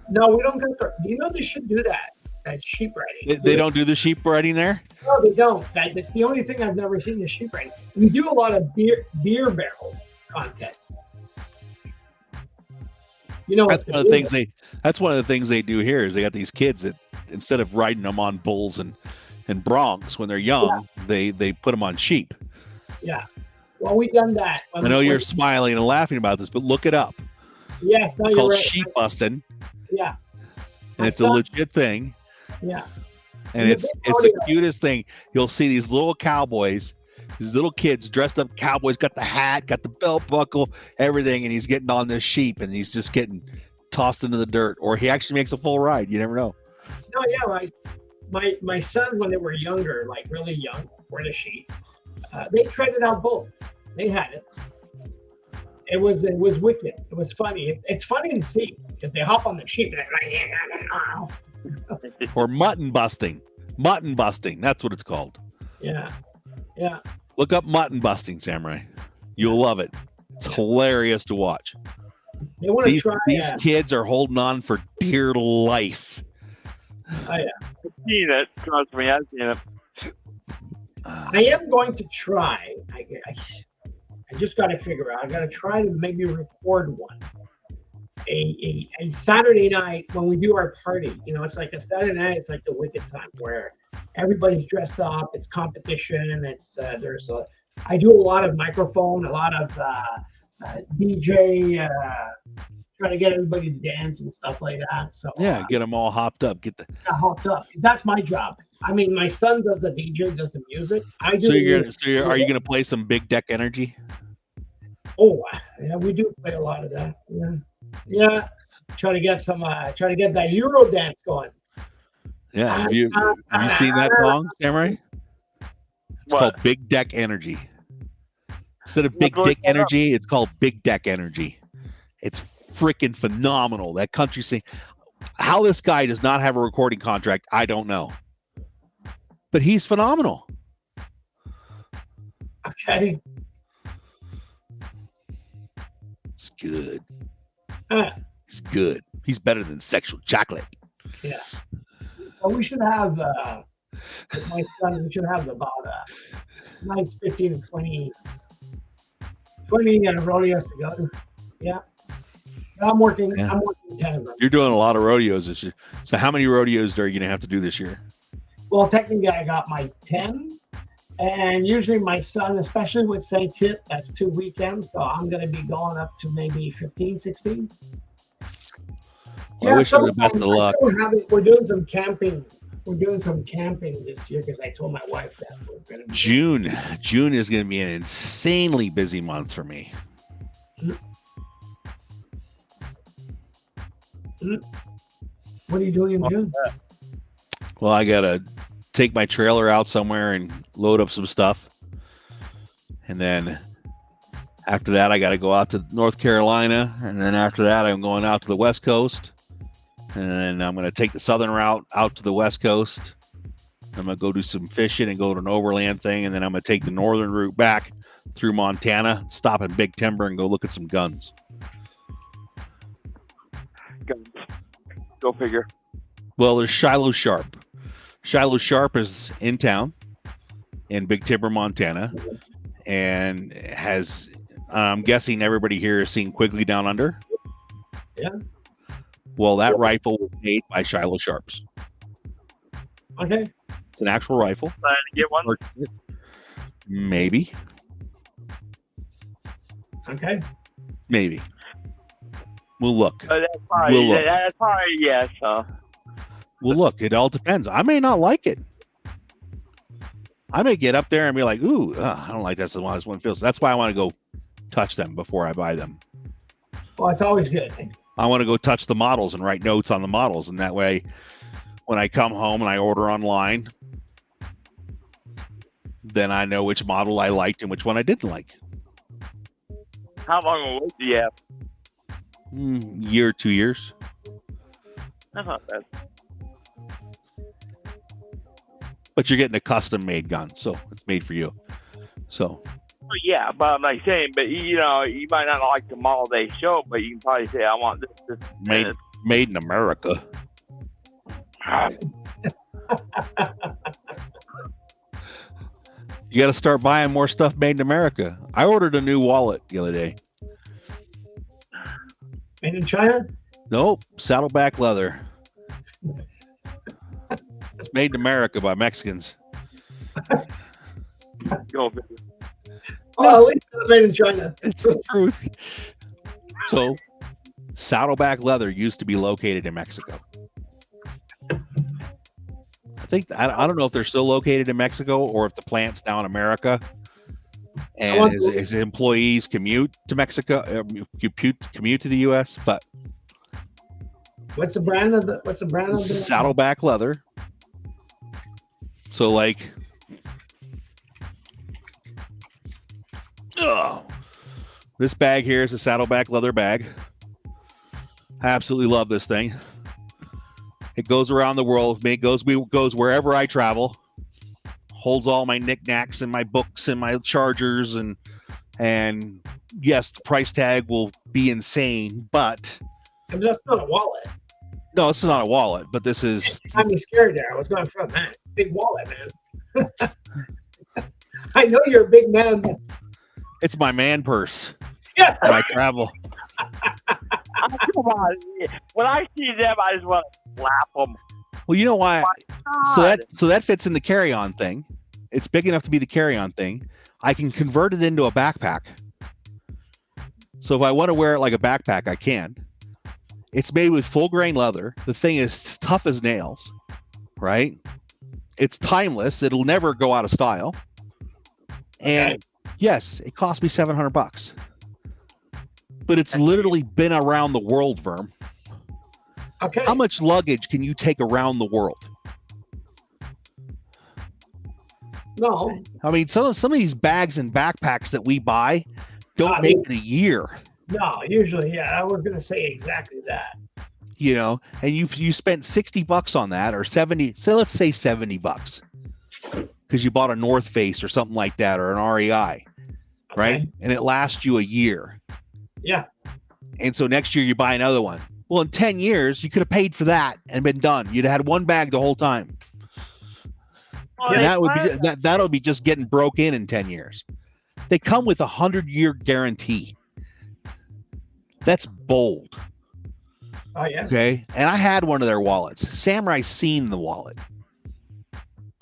No, we don't get the. You know, they should do that. That sheep riding. They don't do the sheep riding there? No, they don't. That's the only thing I've never seen the sheep riding. We do a lot of beer barrel contests. You know, That's one of the things they do here is they got these kids that instead of riding them on bulls and broncs when they're young, they put them on sheep. Yeah. Well, we've done that. I know you're smiling and laughing about this, but look it up. Yes, no, It's you're called right. sheep busting, Yeah. and it's a legit thing. Yeah. And it's the cutest thing. You'll see these little cowboys, these little kids dressed up cowboys, got the hat, got the belt buckle, everything, and he's getting on this sheep and he's just getting tossed into the dirt. Or he actually makes a full ride. You never know. No, yeah, right. My sons, when they were younger, like really young, before the sheep, they tried it out both. They had it. It was wicked. It was funny. It's funny to see because they hop on the sheep and they're like, Or mutton busting. Mutton busting. That's what it's called. yeah, yeah. Look up mutton busting, Samurai. You'll love it. It's hilarious to watch. They want to These try. kids are holding on for dear life. Oh yeah. I've seen it. Trust me, I've seen it. I am going to try. I just got to figure out. I got to try to maybe record one. A Saturday night when we do our party. You know, it's like a Saturday night. It's like the wicked time where everybody's dressed up. It's competition. It's I do a lot of microphone, a lot of DJ, try to get everybody to dance and stuff like that. So Yeah, get them all hopped up. hopped up. That's my job. I mean, my son does the DJ, does the music. I do. Are you gonna play some Big Deck Energy? Oh, yeah, we do play a lot of that. Yeah, yeah. Try to get some. Try to get that Euro dance going. Yeah. Have you seen that song, Samurai? It's What? called Big Deck Energy. Instead of Big Dick Energy, it's called Big Deck Energy. It's freaking phenomenal. That country sing. How this guy does not have a recording contract, I don't know. But he's phenomenal. Okay. It's good. Uh, He's good. He's better than sexual chocolate. yeah. So we should have. With my son, we should have about nice 15 to 20 rodeos to go to. Yeah. I'm working 10 of them. You're doing a lot of rodeos this year. So how many rodeos are you going to have to do this year? Well, technically, I got my 10. And usually my son, especially with St. Tip, that's 2 weekends. So I'm going to be going up to maybe 15, 16. Well, I wish you the best of luck. We're doing some camping. We're doing some camping this year because I told my wife that we're going to be. June is going to be an insanely busy month for me. What are you doing in June? Well, I got to take my trailer out somewhere and load up some stuff. And then after that, I got to go out to North Carolina. And then after that, I'm going out to the West Coast. And then I'm going to take the southern route out to the West Coast. I'm going to go do some fishing and go to an overland thing. And then I'm going to take the northern route back through Montana, stop in Big Timber and go look at some guns. Guns. Go figure. Well, there's Shiloh Sharp. Shiloh Sharp is in town in Big Timber, Montana. and has. I'm guessing everybody here has seen Quigley Down Under. Yeah. Well, that rifle was made by Shiloh Sharps. Okay. It's an actual rifle. Trying to get one. Maybe. Okay. Maybe. We'll look. That's probably, We'll look. that's probably yes. Well, look, it all depends. I may not like it. I may get up there and be like, ooh, I don't like that. This one feels. That's why I want to go touch them before I buy them. Well, it's always good. I want to go touch the models and write notes on the models. And that way, when I come home and I order online, then I know which model I liked and which one I didn't like. How long a wait do you have? Year, 2 years. That's not bad. But you're getting a custom made gun, so it's made for you. So Well, yeah, but I'm like saying, but you know, you might not like the model they show, but you can probably say, I want this. made in America. You got to start buying more stuff made in America. I ordered a new wallet the other day. Made in China? Nope, saddleback leather. It's made in America by Mexicans. Go figure. Oh, at least it's made in China. It's the truth. So, saddleback leather used to be located in Mexico. I don't know if they're still located in Mexico or if the plant's now in America. And his employees commute to Mexico, commute to the U.S. But What's the brand of the? saddleback leather. So like, this bag here is a saddleback leather bag. I absolutely love this thing. It goes around the world. It goes wherever I travel. Holds all my knickknacks and my books and my chargers and yes, the price tag will be insane, but I mean, that's not a wallet. no, this is not a wallet, but this is. I'm scared there. I was going from that big wallet, man. I know you're a big man. It's my man purse Yeah. when I travel. Come on. When I see them, I just want to slap them. Well, you know why? God. So that fits in the carry-on thing. It's big enough to be the carry-on thing. I can convert it into a backpack. So if I want to wear it like a backpack, I can. It's made with full grain leather. The thing is tough as nails, right? It's timeless. It'll never go out of style. And yes, it cost me $700. But it's literally been around the world, Verm. Okay. How much luggage can you take around the world? No. I mean, some of these bags and backpacks that we buy don't make it a year. No, usually, yeah. I was going to say exactly that. You know, and you spent $60 on that, or 70. So let's say $70 because you bought a North Face or something like that, or an REI, right? And it lasts you a year. Yeah. And so next year you buy another one. Well, in 10 years, you could have paid for that and been done. You'd have had one bag the whole time. Well, And that would be that'll be just getting broke in 10 years. They come with a 100-year guarantee. That's bold. Oh, yeah. Okay. And I had one of their wallets. Samurai seen the wallet.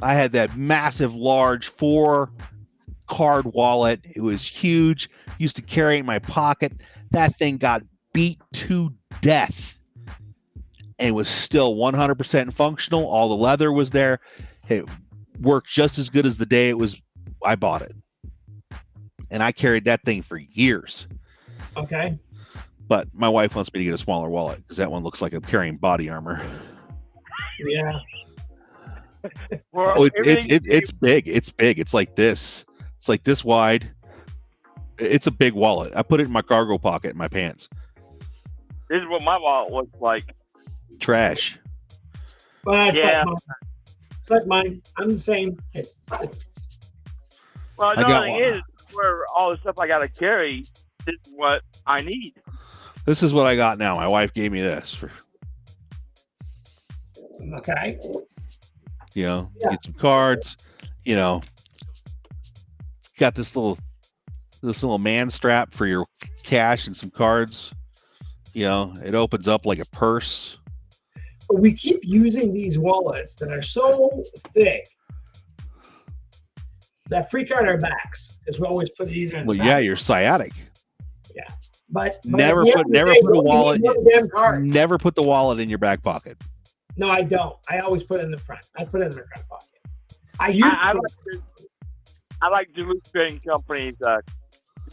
I had that massive, large 4-card wallet. It was huge. Used to carry it in my pocket. That thing got beat to death and was still 100% functional. All the leather was there. It worked just as good as the day I bought it. And I carried that thing for years. Okay. But my wife wants me to get a smaller wallet because that one looks like I'm carrying body armor. Yeah. Oh, it's big. It's big. It's like this. It's like this wide. It's a big wallet. I put it in my cargo pocket in my pants. This is what my wallet looks like. Trash. Well, Yeah. It's like mine. I'm the same. Well, I got the thing one. is, for all the stuff I got to carry, this is what I need. This is what I got now. My wife gave me this for, Okay. get some cards, It's got this little this little man strap for your cash and some cards. You know, it opens up like a purse. But we keep using these wallets that are so thick that freak out our backs because we always put it either in the Well, back. yeah, you're sciatic. But Never at the put end of the never day, put a we need wallet. one damn card. Never put the wallet in your back pocket. No, I don't. I always put it in the front. I put it in the front pocket. I like Duluth Trading Company's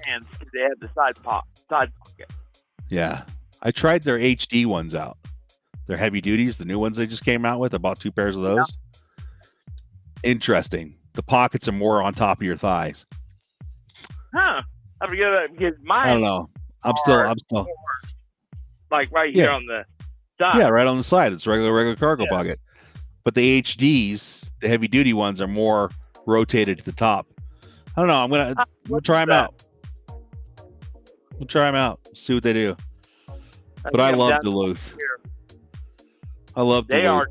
hands because they have the side pocket. Yeah, I tried their HD ones out. Their heavy duties, the new ones they just came out with. I bought 2 pairs of those. Yeah. Interesting. The pockets are more on top of your thighs. Huh? I forget that because mine. I don't know. I'm still like right here on the side. Yeah, right on the side. It's regular cargo pocket. But the HDs, the heavy duty ones, are more rotated to the top. I don't know. We'll try them out. We'll try them out. See what they do. But I love Duluth. I love Duluth.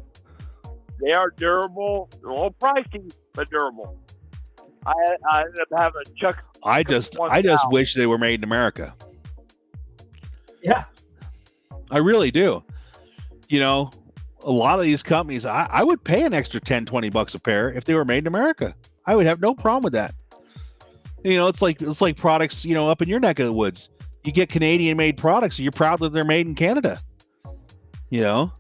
They are durable. They're a little pricey, but durable. I ended up having a Chuck. I just wish they were made in America. Yeah. I really do. You know, a lot of these companies, I would pay an extra $10-20 a pair if they were made in America. I would have no problem with that. You know, it's like products, you know, up in your neck of the woods. You get Canadian made products, you're proud that they're made in Canada. You know,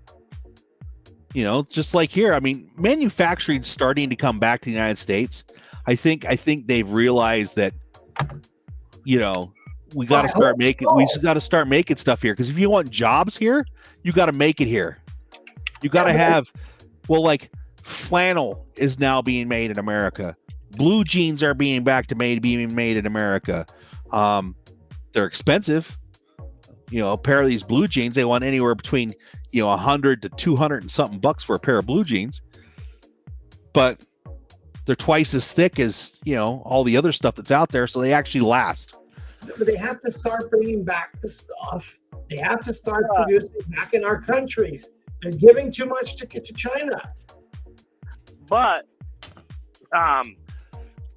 just like here. I mean, manufacturing's starting to come back to the United States. I think they've realized that, you know, we got to start making stuff here, because if you want jobs here, you got to make it here. You got to have, well, like flannel is now being made in America. Blue jeans are being made in America. They're expensive. You know, a pair of these blue jeans, they want anywhere between, you know, $100 to $200 and something bucks for a pair of blue jeans. But they're twice as thick as, you know, all the other stuff that's out there, so they actually last. But they have to start bringing back the stuff. They have to start producing back in our countries. They're giving too much to China. But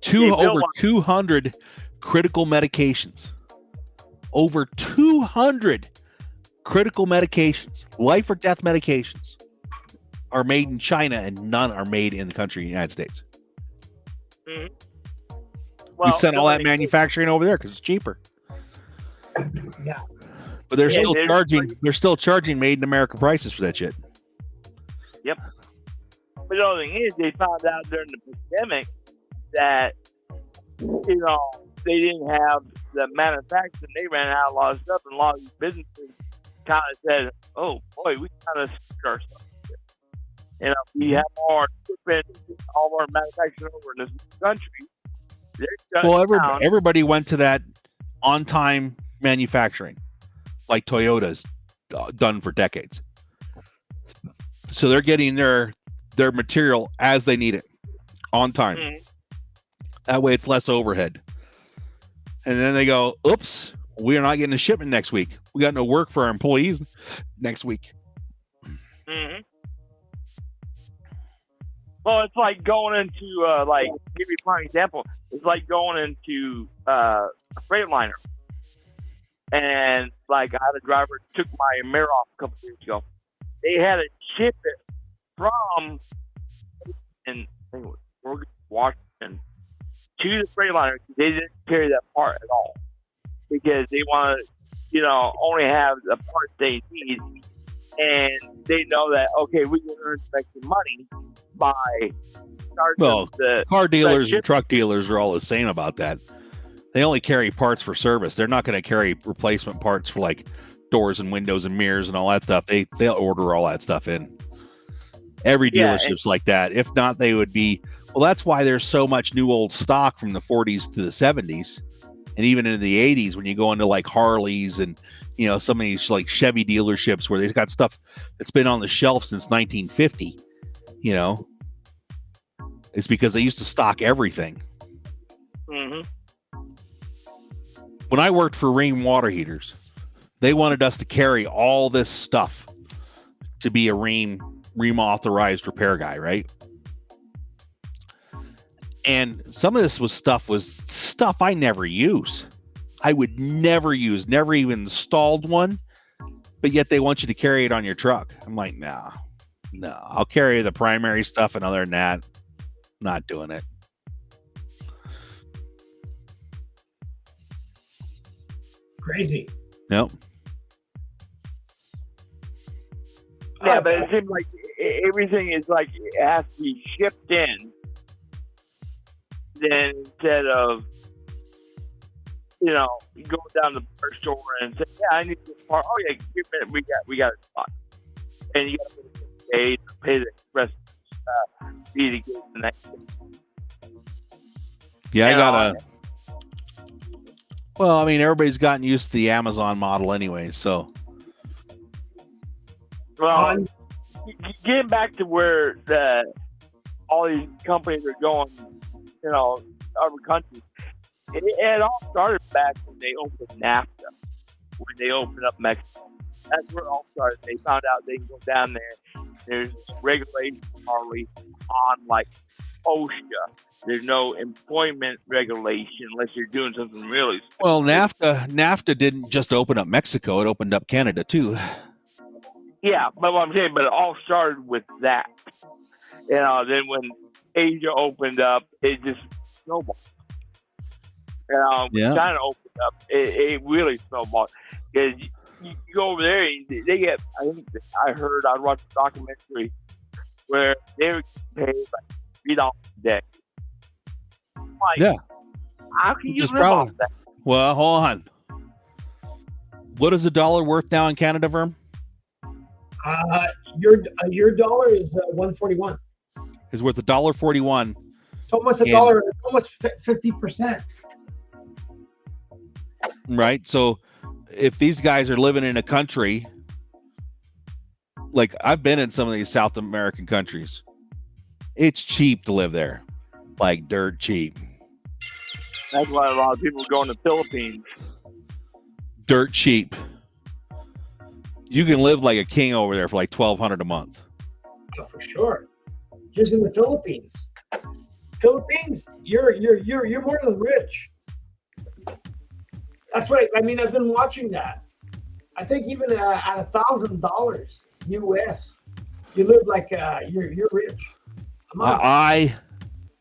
over 200 critical medications. Over 200 critical medications, life or death medications, are made in China, and none are made in the country of the United States. Mm-hmm. Well, we sent all that manufacturing over there because it's cheaper. Yeah. But they're still charging made in America prices for that shit. Yep. But the other thing is, they found out during the pandemic that, you know, they didn't have the manufacturing. They ran out of a lot of stuff, and a lot of these businesses kind of said, "Oh boy, we kind of screwed ourselves." You know, we have more all our manufacturing over in this country. Well, everybody went to that on-time manufacturing, like Toyota's done for decades. So they're getting their material as they need it, on time. Mm-hmm. That way, it's less overhead. And then they go, "Oops, we are not getting a shipment next week. We got no work for our employees next week." Mm-hmm. Well, it's like going into, like, give you a prime example. It's like going into a Freightliner. And, like, I had a driver that took my mirror off a couple of years ago. They had to ship it from Washington to the Freightliner. They didn't carry that part at all because they want to, you know, only have the parts they need. And they know that, okay, we can earn some extra money by starting car dealers and truck dealers are all the same about that. They only carry parts for service. They're not going to carry replacement parts for, like, doors and windows and mirrors and all that stuff. They'll order all that stuff in. Every dealership's like that. If not, they would be. Well, that's why there's so much new old stock from the 40s to the 70s, and even into the 80s when you go into, like, Harleys and, you know, some of these, like, Chevy dealerships where they've got stuff that's been on the shelf since 1950. You know, it's because they used to stock everything. Mm-hmm. When I worked for Rheem water heaters, they wanted us to carry all this stuff to be a Rheem authorized repair guy, right? And some of this was stuff I never use. I would never use, never even installed one, but yet they want you to carry it on your truck. I'm like, no, I'll carry the primary stuff, and other than that, not doing it. Crazy. Nope. Yeah, but it seems like everything is like it has to be shipped in. Then instead of, you know, going down to the parts store and say, yeah, I need this part. Oh yeah, give me a minute, we got it spot. And you got to pay the express fee to get the next day. Yeah, I got well, I mean, everybody's gotten used to the Amazon model anyway, so. Well, getting back to where all these companies are going, you know, other countries, it all started back when they opened NAFTA, when they opened up Mexico. That's where it all started. They found out they can go down there. There's regulation hardly on like OSHA. There's no employment regulation unless you're doing something really specific. Well, NAFTA didn't just open up Mexico; it opened up Canada too. Yeah, but what I'm saying, but it all started with that. You know, then when Asia opened up, it just snowballed. Yeah. China opened up, it really snowballed. Because you go over there, they get, I watched a documentary where they were paid like $3 a day. Like, yeah. How can you Just live off that? Well, hold on. What is the dollar worth now in Canada, Verm? Your dollar is 141. Is worth $1.41. It's almost a dollar. It's almost 50%. Right. So, if these guys are living in a country, like I've been in some of these South American countries, it's cheap to live there, like dirt cheap. That's why a lot of people are going to the Philippines. Dirt cheap. You can live like a king over there for like $1,200 a month. Oh, for sure. Just in the Philippines. Philippines, you're more than rich. That's what I mean. I've been watching that. I think even at $1,000 US, you live like you're rich. I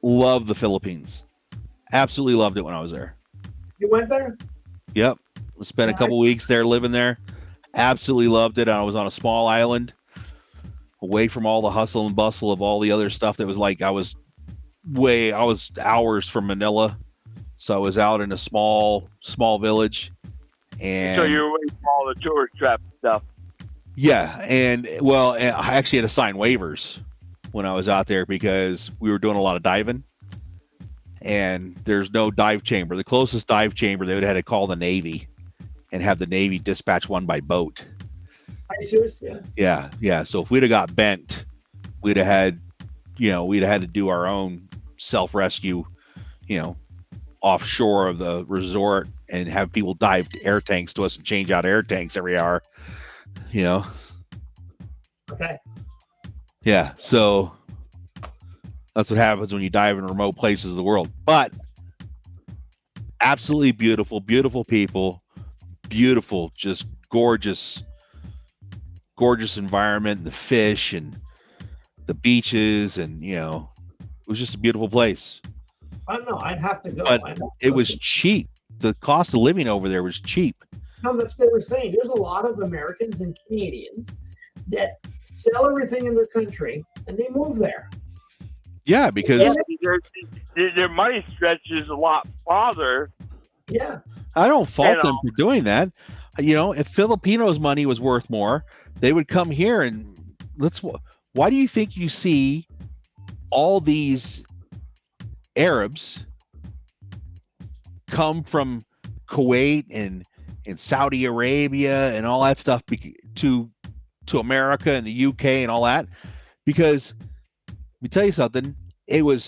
love the Philippines. Absolutely loved it when I was there. You went there? Yep. Spent a couple weeks there living there. Absolutely loved it. I was on a small island away from all the hustle and bustle of all the other stuff that was like I was hours from Manila. So I was out in a small village. And so you're away from all the tourist trap stuff. Yeah. And well, I actually had to sign waivers when I was out there because we were doing a lot of diving. And there's no dive chamber. The closest dive chamber, they would have had to call the Navy and have the Navy dispatch one by boat. Are you serious? Yeah. Yeah. So if we'd have got bent, we'd have had to do our own self-rescue, offshore of the resort and have people dive air tanks to us and change out air tanks every hour, Okay. Yeah. So that's what happens when you dive in remote places of the world. But absolutely beautiful, beautiful people, beautiful, just gorgeous environment, the fish and the beaches, and it was just a beautiful place. I don't know. I'd have to go. But it was cheap. The cost of living over there was cheap. No, that's what they were saying. There's a lot of Americans and Canadians that sell everything in their country and they move there. Yeah, because their money stretches a lot farther. Yeah. I don't fault them for doing that. If Filipinos' money was worth more, they would come here and why do you think you see all these Arabs come from Kuwait and Saudi Arabia and all that stuff to America and the UK and all that? Because let me tell you something. I want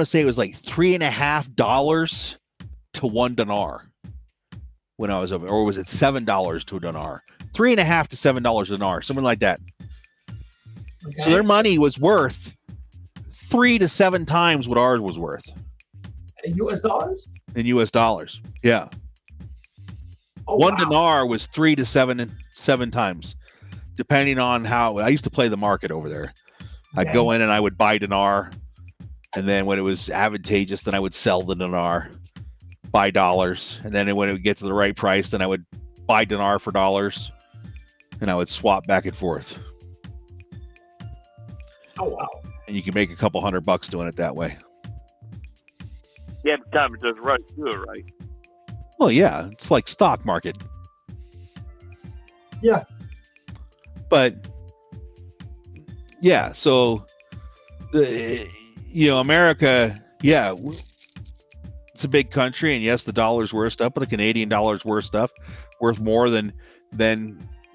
to say it was like $3.50 to $1 dinar when I was over, or was it $7 to a dinar? $3.50 to $7 a dinar, something like that. Okay. So their money was worth 3 to 7 times what ours was worth U.S. dollars? in U.S. dollars. Yeah. Oh, One wow. dinar was 3 to 7 times, depending on how. I used to play the market over there. I'd Okay. go in and I would buy dinar, and then when it was advantageous, then I would sell the dinar, buy dollars, and then when it would get to the right price, then I would buy dinar for dollars, and I would swap back and forth. Oh, wow. And you can make a couple $100 doing it that way. Yeah, every time it does right, do it right. Well, yeah, it's like stock market. Yeah. But yeah, so America, yeah, it's a big country, and yes, the dollar's worth stuff, but the Canadian dollar's worth more than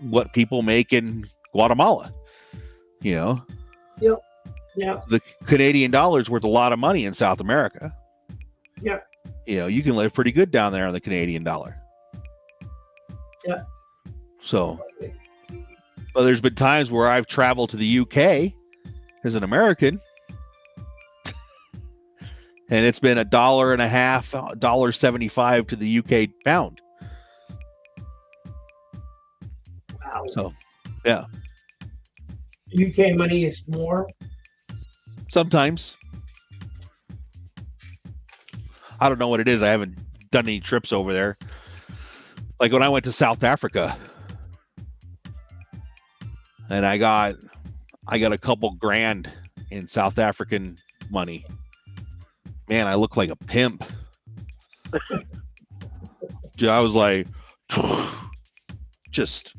what people make in Guatemala. Yep. The Canadian dollar's worth a lot of money in South America. Yep. You can live pretty good down there on the Canadian dollar. Yeah. So, but there's been times where I've traveled to the UK as an American, and it's been $1.50, $1.75 to the UK pound. Wow. So, yeah. UK money is more. Sometimes. I don't know what it is. I haven't done any trips over there. Like when I went to South Africa, and I got a couple grand in South African money. Man, I look like a pimp. I was like, just.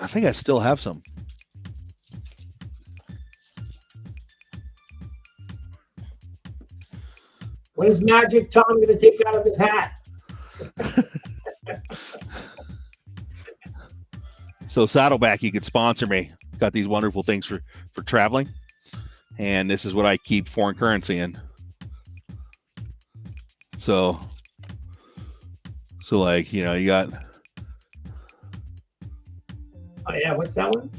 I think I still have some. What is Magic Tom going to take out of his hat? So Saddleback, you could sponsor me. Got these wonderful things for traveling, and this is what I keep foreign currency in. So like, you got. Oh yeah, what's that one?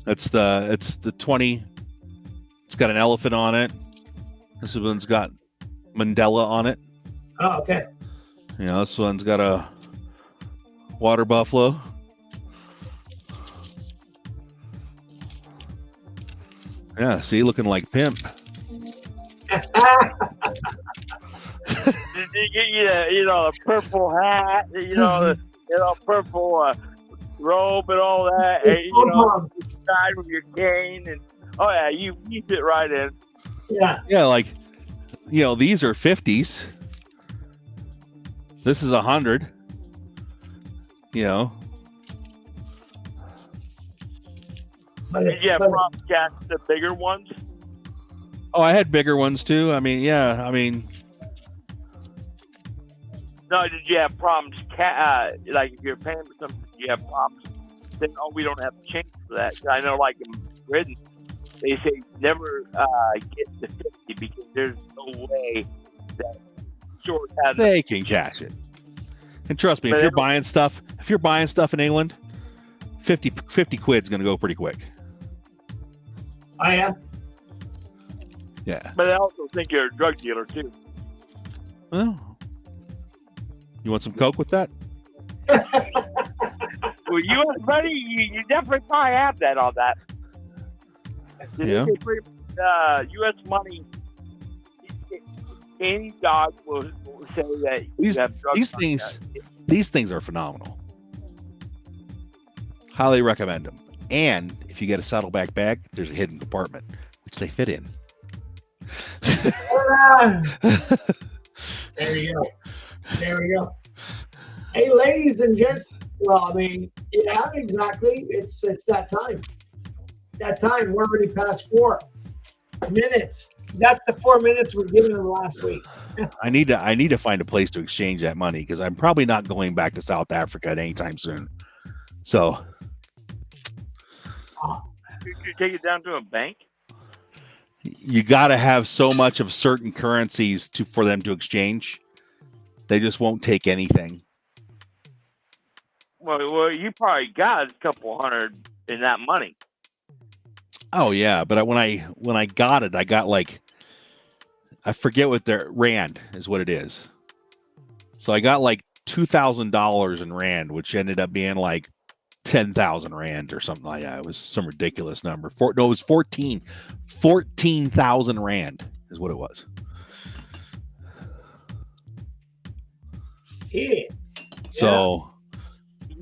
It's the 20. It's got an elephant on it. This one's got Mandela on it. Oh, okay. This one's got a water buffalo. Yeah, see, looking like pimp. The purple hat, the purple robe and all that, and, side with your cane, and oh yeah, you fit right in. Yeah, like, these are 50s. This is 100. But Did you have problems catching the bigger ones? Oh, I had bigger ones too. I mean, yeah. No, did you have problems? Like if you're paying for something, did you have problems? Saying, "Oh, we don't have to change for that." I know, like in Britain, they say never get to 50 because there's no way that short has. They can cash it. And trust me, if you're buying stuff in England, 50 quid's gonna go pretty quick. Oh yeah. Yeah. But I also think you're a drug dealer too. Well, you want some coke with that? Well, U.S. money, you definitely probably have that on that. Yeah. U.S. money, any dog will say that you have drugs. These things are phenomenal. Highly recommend them. And if you get a Saddleback bag, there's a hidden compartment which they fit in. There you go. Hey, ladies and gents. Well, I mean, yeah, exactly. It's that time. We're already past 4 minutes. That's the 4 minutes we're giving them last week. I need to find a place to exchange that money because I'm probably not going back to South Africa anytime soon. So, Did you take it down to a bank? You got to have so much of certain currencies for them to exchange. They just won't take anything. Well, you probably got a couple hundred in that money. Oh yeah, but when I got it, I got like, I forget what their rand is what it is. So I got like $2,000 in rand, which ended up being like 10,000 rand or something like that. It was some ridiculous number. It was 14,000 rand is what it was. Yeah. So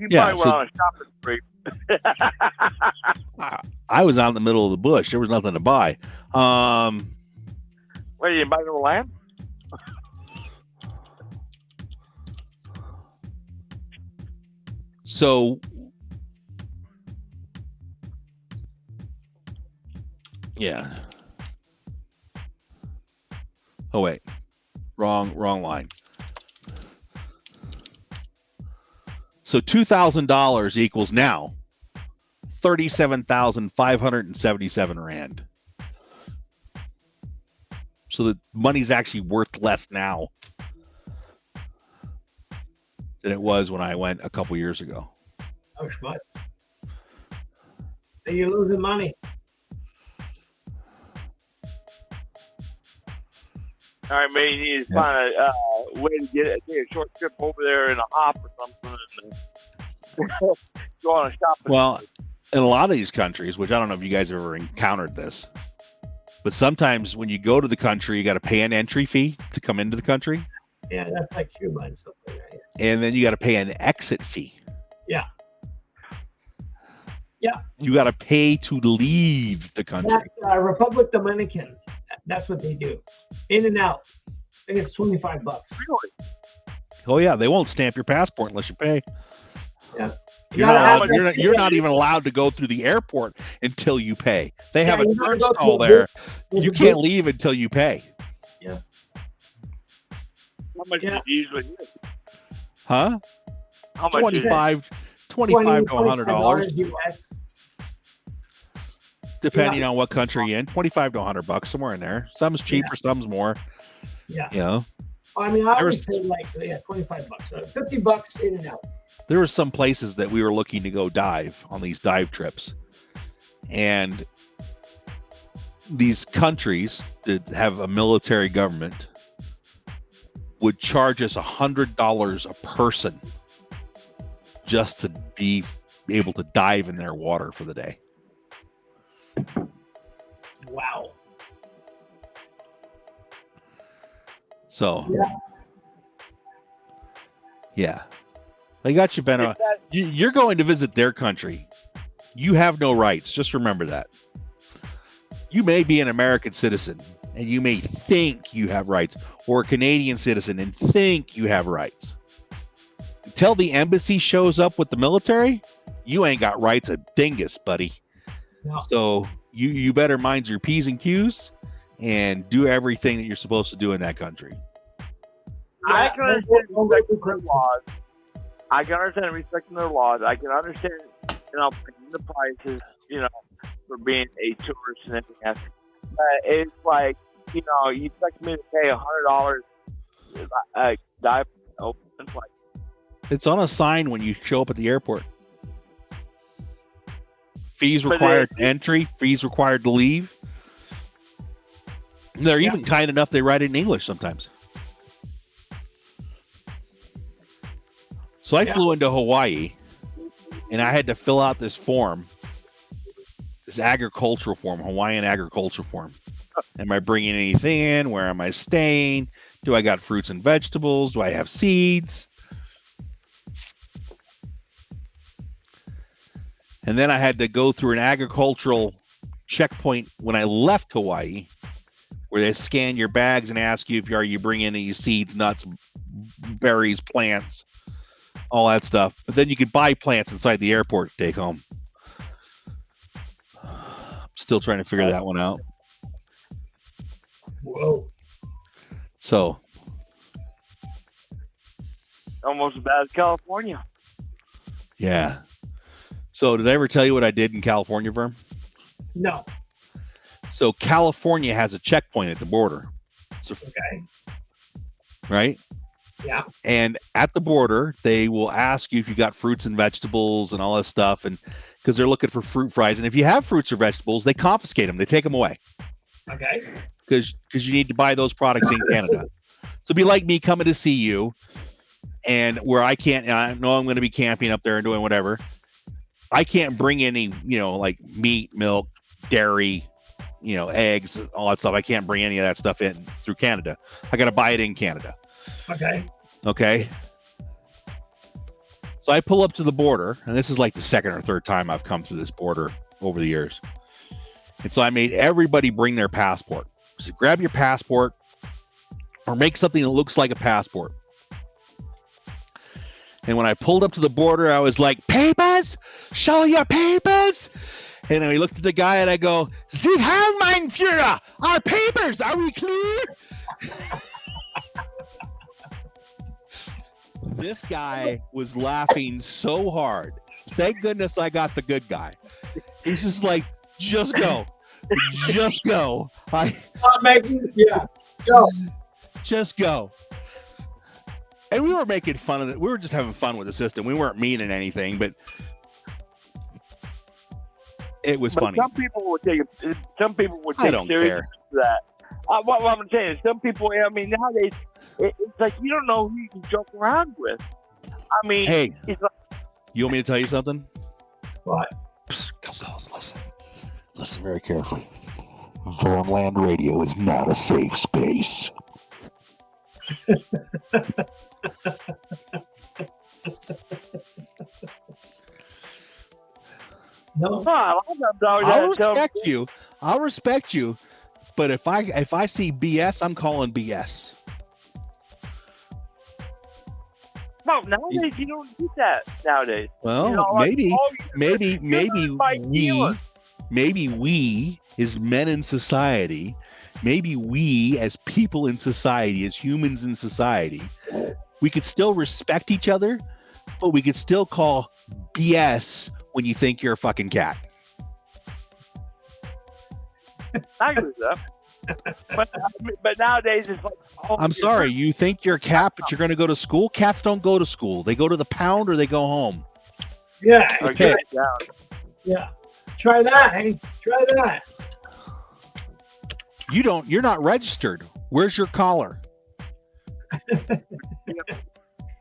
You Yeah, probably went on a shopping spree. I was out in the middle of the bush. There was nothing to buy. Wait, you didn't buy no land? So yeah. Oh wait, wrong line. So $2,000 equals now 37,577 rand. So the money's actually worth less now than it was when I went a couple years ago. Oh, schmutz. So you're losing money. All right, maybe you need to find a way to take a short trip over there in a hop or something and go on a shopping. Well, in a lot of these countries, which I don't know if you guys have ever encountered this, but sometimes when you go to the country, you got to pay an entry fee to come into the country. Yeah, that's like Cuba and stuff like that. And then you got to pay an exit fee. Yeah. Yeah. You got to pay to leave the country. That's Republic Dominican. That's what they do. In and out. I think it's $25. Really? Oh yeah, they won't stamp your passport unless you pay. Yeah. You're not even allowed to go through the airport until you pay. They have a turnstile there. You can't leave until you pay. Yeah. How much do you usually get? Huh? How much? $25 to $100. US. Depending on what country you're in, $25 to $100, somewhere in there. Some's cheaper, some's more. Yeah. You know. I mean, I always say like $25, $50 in and out. There were some places that we were looking to go dive on these dive trips, and these countries that have a military government would charge us $100 a person just to be able to dive in their water for the day. Wow. So yeah. They got you, Benno. You're going to visit their country. You have no rights. Just remember that. You may be an American citizen and you may think you have rights, or a Canadian citizen and think you have rights. Until the embassy shows up with the military, you ain't got rights a dingus, buddy. No. So you better mind your P's and Q's and do everything that you're supposed to do in that country. I can understand respecting their laws. I can understand respecting their laws. I can understand, paying the prices, for being a tourist and everything else. But it's like, you expect me to pay $100 dive open. It's like, it's on a sign when you show up at the airport. Fees required to entry, fees required to leave. And they're even kind enough, they write it in English sometimes. So I flew into Hawaii and I had to fill out this form, this agricultural form, Hawaiian agricultural form. Am I bringing anything in? Where am I staying? Do I got fruits and vegetables? Do I have seeds? And then I had to go through an agricultural checkpoint when I left Hawaii, where they scan your bags and ask you if are you bringing any seeds, nuts, berries, plants, all that stuff. But then you could buy plants inside the airport to take home. Still trying to figure that one out. Whoa. So. almost as bad as California. Yeah. So did I ever tell you what I did in California, Verm? No. So California has a checkpoint at the border. So, Okay. right? Yeah. And at the border, they will ask you if you got fruits and vegetables and all that stuff. And because they're looking for fruit fries. And if you have fruits or vegetables, they confiscate them. They take them away. Okay. Because you need to buy those products in Canada. So it'd be like me coming to see you, and where I can't, and I know I'm going to be camping up there and doing whatever. I can't bring any, like meat, milk, dairy, eggs, all that stuff. I can't bring any of that stuff in through Canada. I got to buy it in Canada. Okay. So I pull up to the border, and this is like the second or third time I've come through this border over the years. And so I made everybody bring their passport. So grab your passport or make something that looks like a passport. And when I pulled up to the border, I was like, papers, show your papers. And I looked at the guy and I go, Sie haben mein Führer, our papers, are we clear? This guy was laughing so hard. Thank goodness I got the good guy. He's just like, just go. Just go. Go. Just go. And we were making fun of it. We were just having fun with the system. We weren't meaning anything, but it was funny. Some people would take it. Some people would take I don't care. That. What I'm saying is, some people. I mean, nowadays it's like you don't know who you can joke around with. I mean, hey, it's like, you want me to tell you something? What? Come, fellas, listen. Listen very carefully. Vermland Radio is not a safe space. No. I'll respect you. But if I see BS, I'm calling BS. No, nowadays you don't do that. Nowadays. Well, maybe we as men in society, maybe we as people in society, as humans in society, we could still respect each other, but we could still call BS when you think you're a fucking cat. I agree with that. But nowadays it's like. I'm sorry, you think you're a cat, but you're going to go to school? Cats don't go to school. They go to the pound or they go home. Yeah. Okay. Yeah. Try that, hey. Try that. You're not registered. Where's your collar?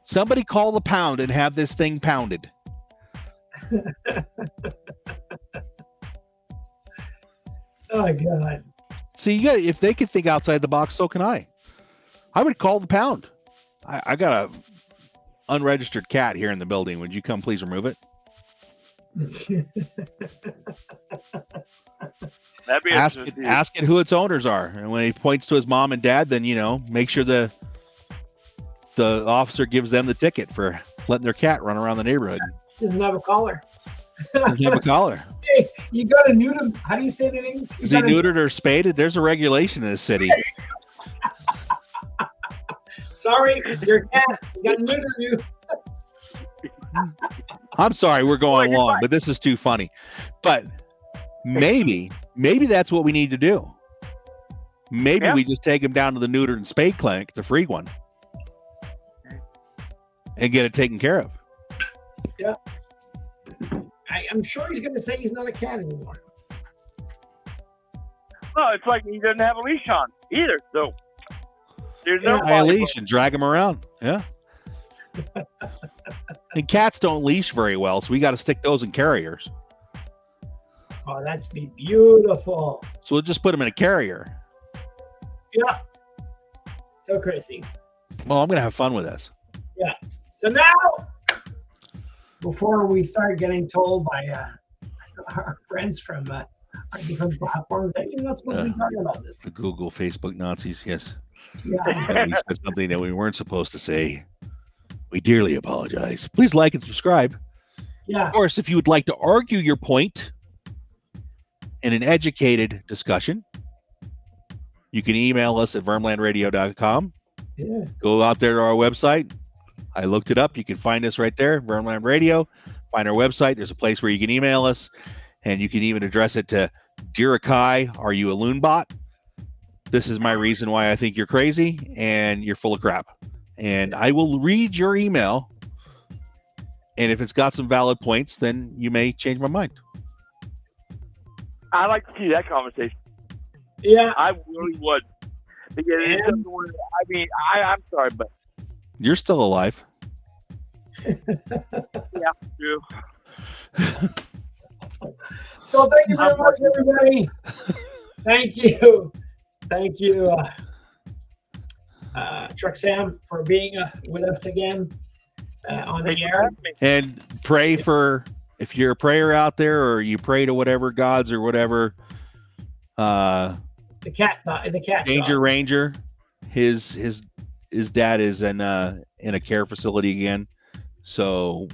Somebody call the pound and have this thing pounded. Oh God. See, if they could think outside the box, so can I. I would call the pound. I got a unregistered cat here in the building. Would you come please remove it? Ask it who its owners are. And when he points to his mom and dad, then, make sure the officer gives them the ticket for letting their cat run around the neighborhood. Doesn't have a collar. Doesn't have a collar. Hey, you got to neuter him. How do you say the names? Is he neutered or spaded? There's a regulation in this city. Sorry, you're a cat. You got to neuter you. I'm sorry, we're going long, but this is too funny. But maybe that's what we need to do. Maybe we just take him down to the neuter and spade clinic, the free one, and get it taken care of. Yeah. I'm sure he's going to say he's not a cat anymore. No, it's like he doesn't have a leash on either. So there's no leash and drag him around. Yeah. And cats don't leash very well, so we got to stick those in carriers. Oh, that's be beautiful. So we'll just put them in a carrier. Yeah. So crazy. Well, I'm going to have fun with this. Yeah. So now, before we start getting told by our friends from our different platforms that you're not supposed to be talking about this. The Google, Facebook Nazis, yes. Yeah. We said something that we weren't supposed to say. We dearly apologize. Please like and subscribe. Yeah. Of course, if you would like to argue your point in an educated discussion, you can email us at vermlandradio.com. Yeah. Go out there to our website. I looked it up. You can find us right there, Vermland Radio. Find our website. There's a place where you can email us, and you can even address it to Dear AKAI, are you a loon bot? This is my reason why I think you're crazy and you're full of crap. And I will read your email And if it's got some valid points, then you may change my mind. I'd like to see that conversation. Yeah. I really would. Because it's something where, I mean, I'm sorry, but You're still alive. yeah, true. So thank you very much, everybody. Thank you. Thank you, Truck Sam, for being with us again on the air. And pray for, if you're a prayer out there or you pray to whatever gods or whatever, The cat Danger dog. Ranger, his dad is in a care facility again. So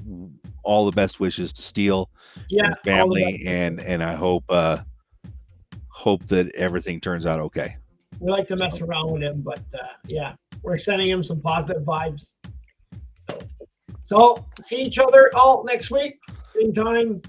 all the best wishes to Steele and his family, and I hope that everything turns out okay. We like to mess around with him, but yeah, we're sending him some positive vibes. So see each other all next week, same time,